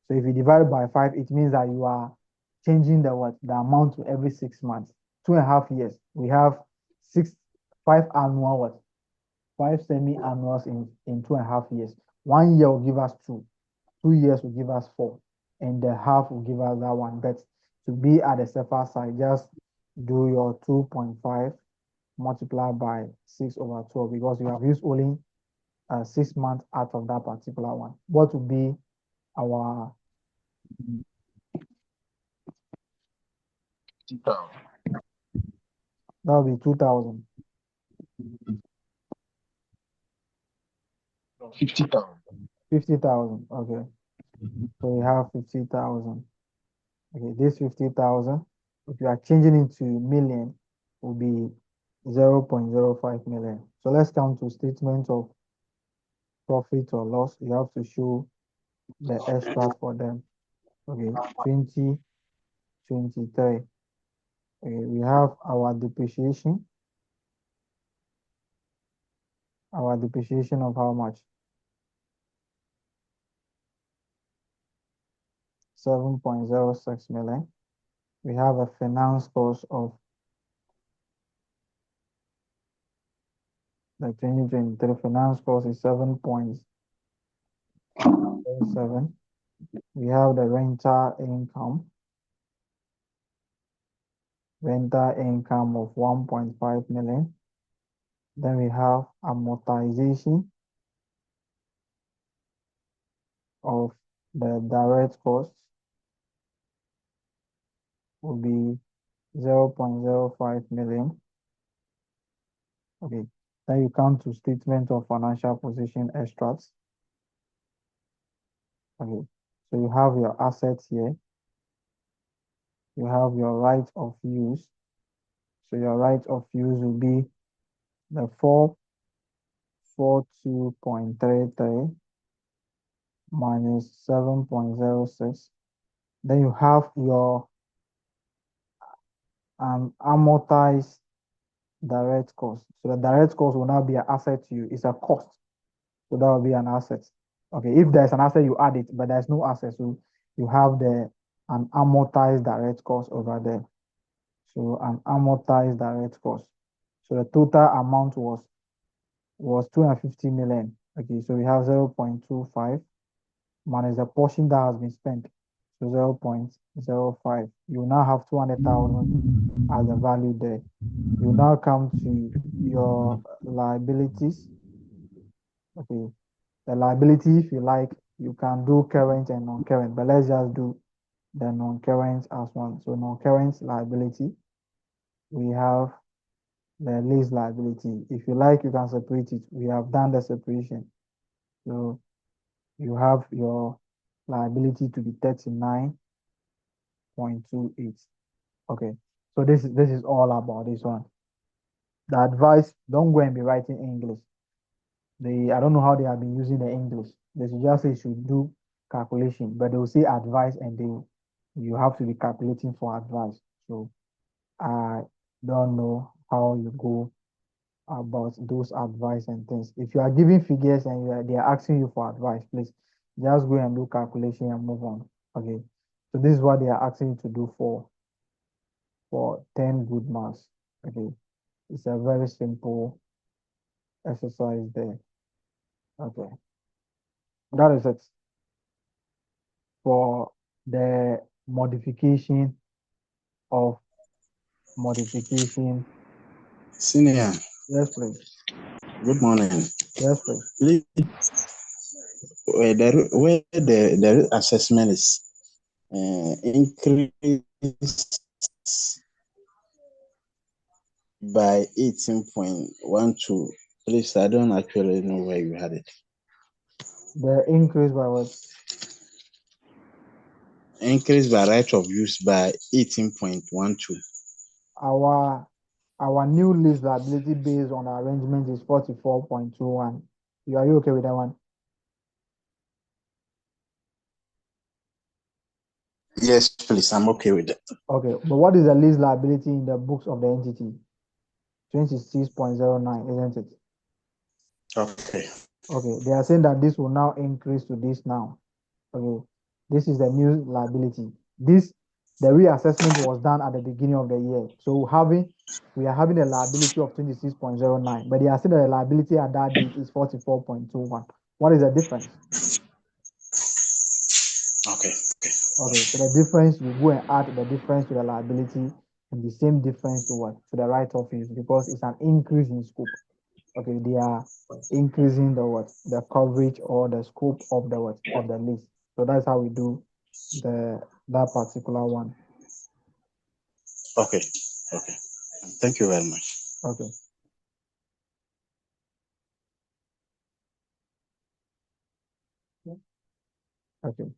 so if you divide it by 5, it means that you are changing the amount to every 6 months. 2.5 years. We have 5 annual 5 semi-annuals in 2.5 years. 1 year will give us 2. 2 years will give us 4. And the half will give us that one. But to be at the safer side, just do your 2.5 multiplied by 6/12, because you have used only 6 months out of that particular one. What would be our 50,000. that will be 2,000. 50,000. 50,000. Okay. So we have 50,000. Okay, this 50,000, if you are changing into million, will be 0.05 million. So let's come to statement of profit or loss. You have to show the extras for them. Okay, 2023. Okay, we have our depreciation. Our depreciation of how much? 7.06 million. We have a finance cost of the 2023 finance cost is 7.07. We have the rental income of 1.5 million. Then we have amortization of the direct costs will be 0.05 million. Okay, Then you come to statement of financial position extracts. Okay, so you have your assets here. You have your right of use. So your right of use will be the 442.33 minus 7.06. Then you have your amortized direct cost. So the direct cost will now be an asset to you. It's a cost. So that will be an asset. Okay, if there's an asset, you add it, but there's no asset. So you have an amortized direct cost over there. So an amortized direct cost. So the total amount was 250 million. Okay, so we have 0.25 minus the portion that has been spent. So 0.05. You now have 200,000 as the value there. You now come to your liabilities. Okay, the liability, if you like, you can do current and non-current, but let's just do the non-current as one. So non-current liability, we have the lease liability. If you like, you can separate it. We have done the separation. So you have your liability to be 39.28. Okay, so this is all about this one. The advice, don't go and be writing English. I don't know how they have been using the English. They should just say you should do calculation, but they will say advice and you have to be calculating for advice. So I don't know how you go about those advice and things. If you are giving figures and they are asking you for advice, please just go and do calculation and move on. Okay. So this is what they are asking you to do for 10 good marks. Okay. It's a very simple exercise there. Okay. That is it for the modification of modification. Senior, Yes, please. good morning. Yes, please. Please, where the assessment is increased by 18.12. Please, I don't actually know where you had it. The increase by what? Increase by right of use by 18.12. Our new lease liability based on the arrangement is 44.21. Are you okay with that one? Yes, please, I'm okay with that. Okay, but what is the lease liability in the books of the entity? 26.09, isn't it? Okay. Okay, they are saying that this will now increase to this now. Okay, this is the new liability. The reassessment was done at the beginning of the year. So we are having a liability of 26.09, but they are saying that the liability at that date is 44.21. What is the difference? Okay. Okay, so the difference, you go and add the difference to the liability and the same difference to what? To the right of use, because it's an increase in scope. Okay, they are increasing the coverage or the scope of the lease. So that's how we do that particular one. Okay. Thank you very much. Okay. Okay.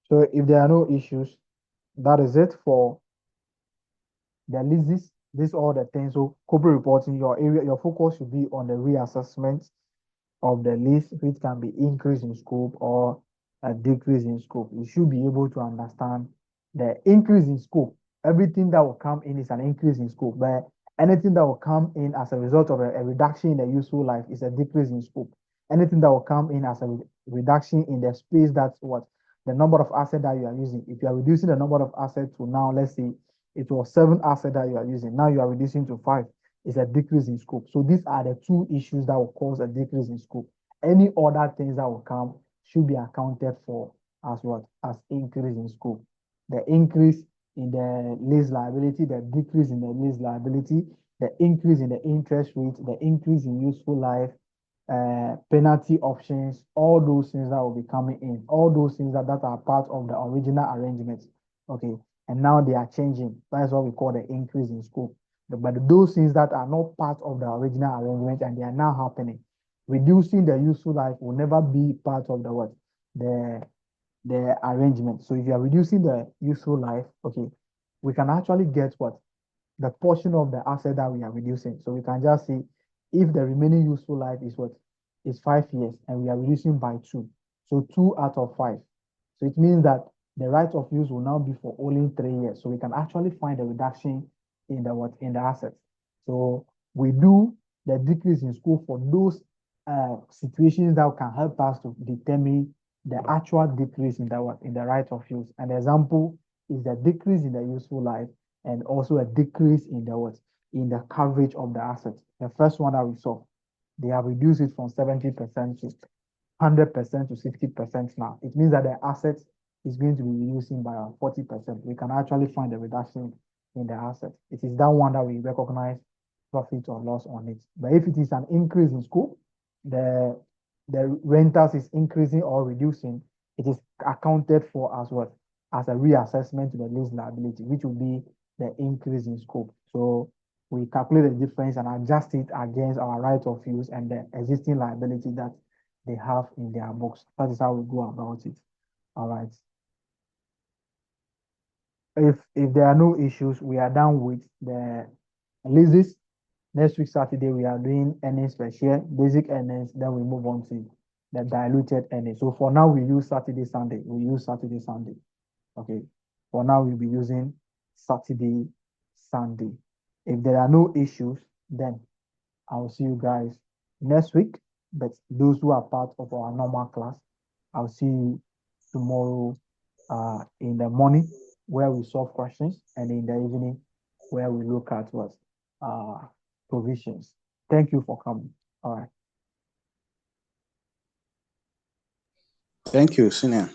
So if there are no issues, that is it for the leases. This all the things. So corporate reporting, your focus should be on the reassessment of the lease, which can be increase in scope or a decrease in scope. You should be able to understand the increase in scope. Everything that will come in is an increase in scope, but anything that will come in as a result of a reduction in the useful life is a decrease in scope. Anything that will come in as a reduction in the space, that's what the number of assets that you are using. If you are reducing the number of assets to now, let's say it was 7 assets that you are using, now you are reducing to 5. Is a decrease in scope. So these are the two issues that will cause a decrease in scope. Any other things that will come should be accounted for as what? As increase in scope. The increase in the lease liability, the decrease in the lease liability, the increase in the interest rate, the increase in useful life, penalty options, all those things that will be coming in, all those things that are part of the original arrangement. Okay, and now they are changing. That's what we call the increase in scope. But those things that are not part of the original arrangement and they are now happening, reducing the useful life will never be part of the what? The arrangement. So if you are reducing the useful life, okay, we can actually get what? The portion of the asset that we are reducing. So we can just see if the remaining useful life is what? Is 5 years and we are reducing by 2. So 2 out of 5. So it means that the right of use will now be for only 3 years. So we can actually find a reduction in the what? In the assets. So we do the decrease in scope for those situations that can help us to determine the actual decrease in the what? In the right of use. An example is the decrease in the useful life and also a decrease in the what? In the coverage of the assets. The first one that we saw, they have reduced it from 70% to 100% to 60% now. It means that the assets is going to be reducing by 40%. We can actually find a reduction in the assets. It is that one that we recognize profit or loss on it. But if it is an increase in scope, the rentals is increasing or reducing, it is accounted for as what? As a reassessment to the lease liability, which will be the increase in scope. So we calculate the difference and adjust it against our right of use and the existing liability that they have in their books. That is how we go about it. All right. If there are no issues, we are done with the leases. Next week, Saturday, we are doing earnings per share, basic earnings, then we move on to the diluted earnings. So for now, we use Saturday, Sunday. We use Saturday, Sunday. Okay. For now, we'll be using Saturday, Sunday. If there are no issues, then I'll see you guys next week. But those who are part of our normal class, I'll see you tomorrow in the morning where we solve questions and in the evening where we look at what provisions. Thank you for coming. All right. Thank you, Senior.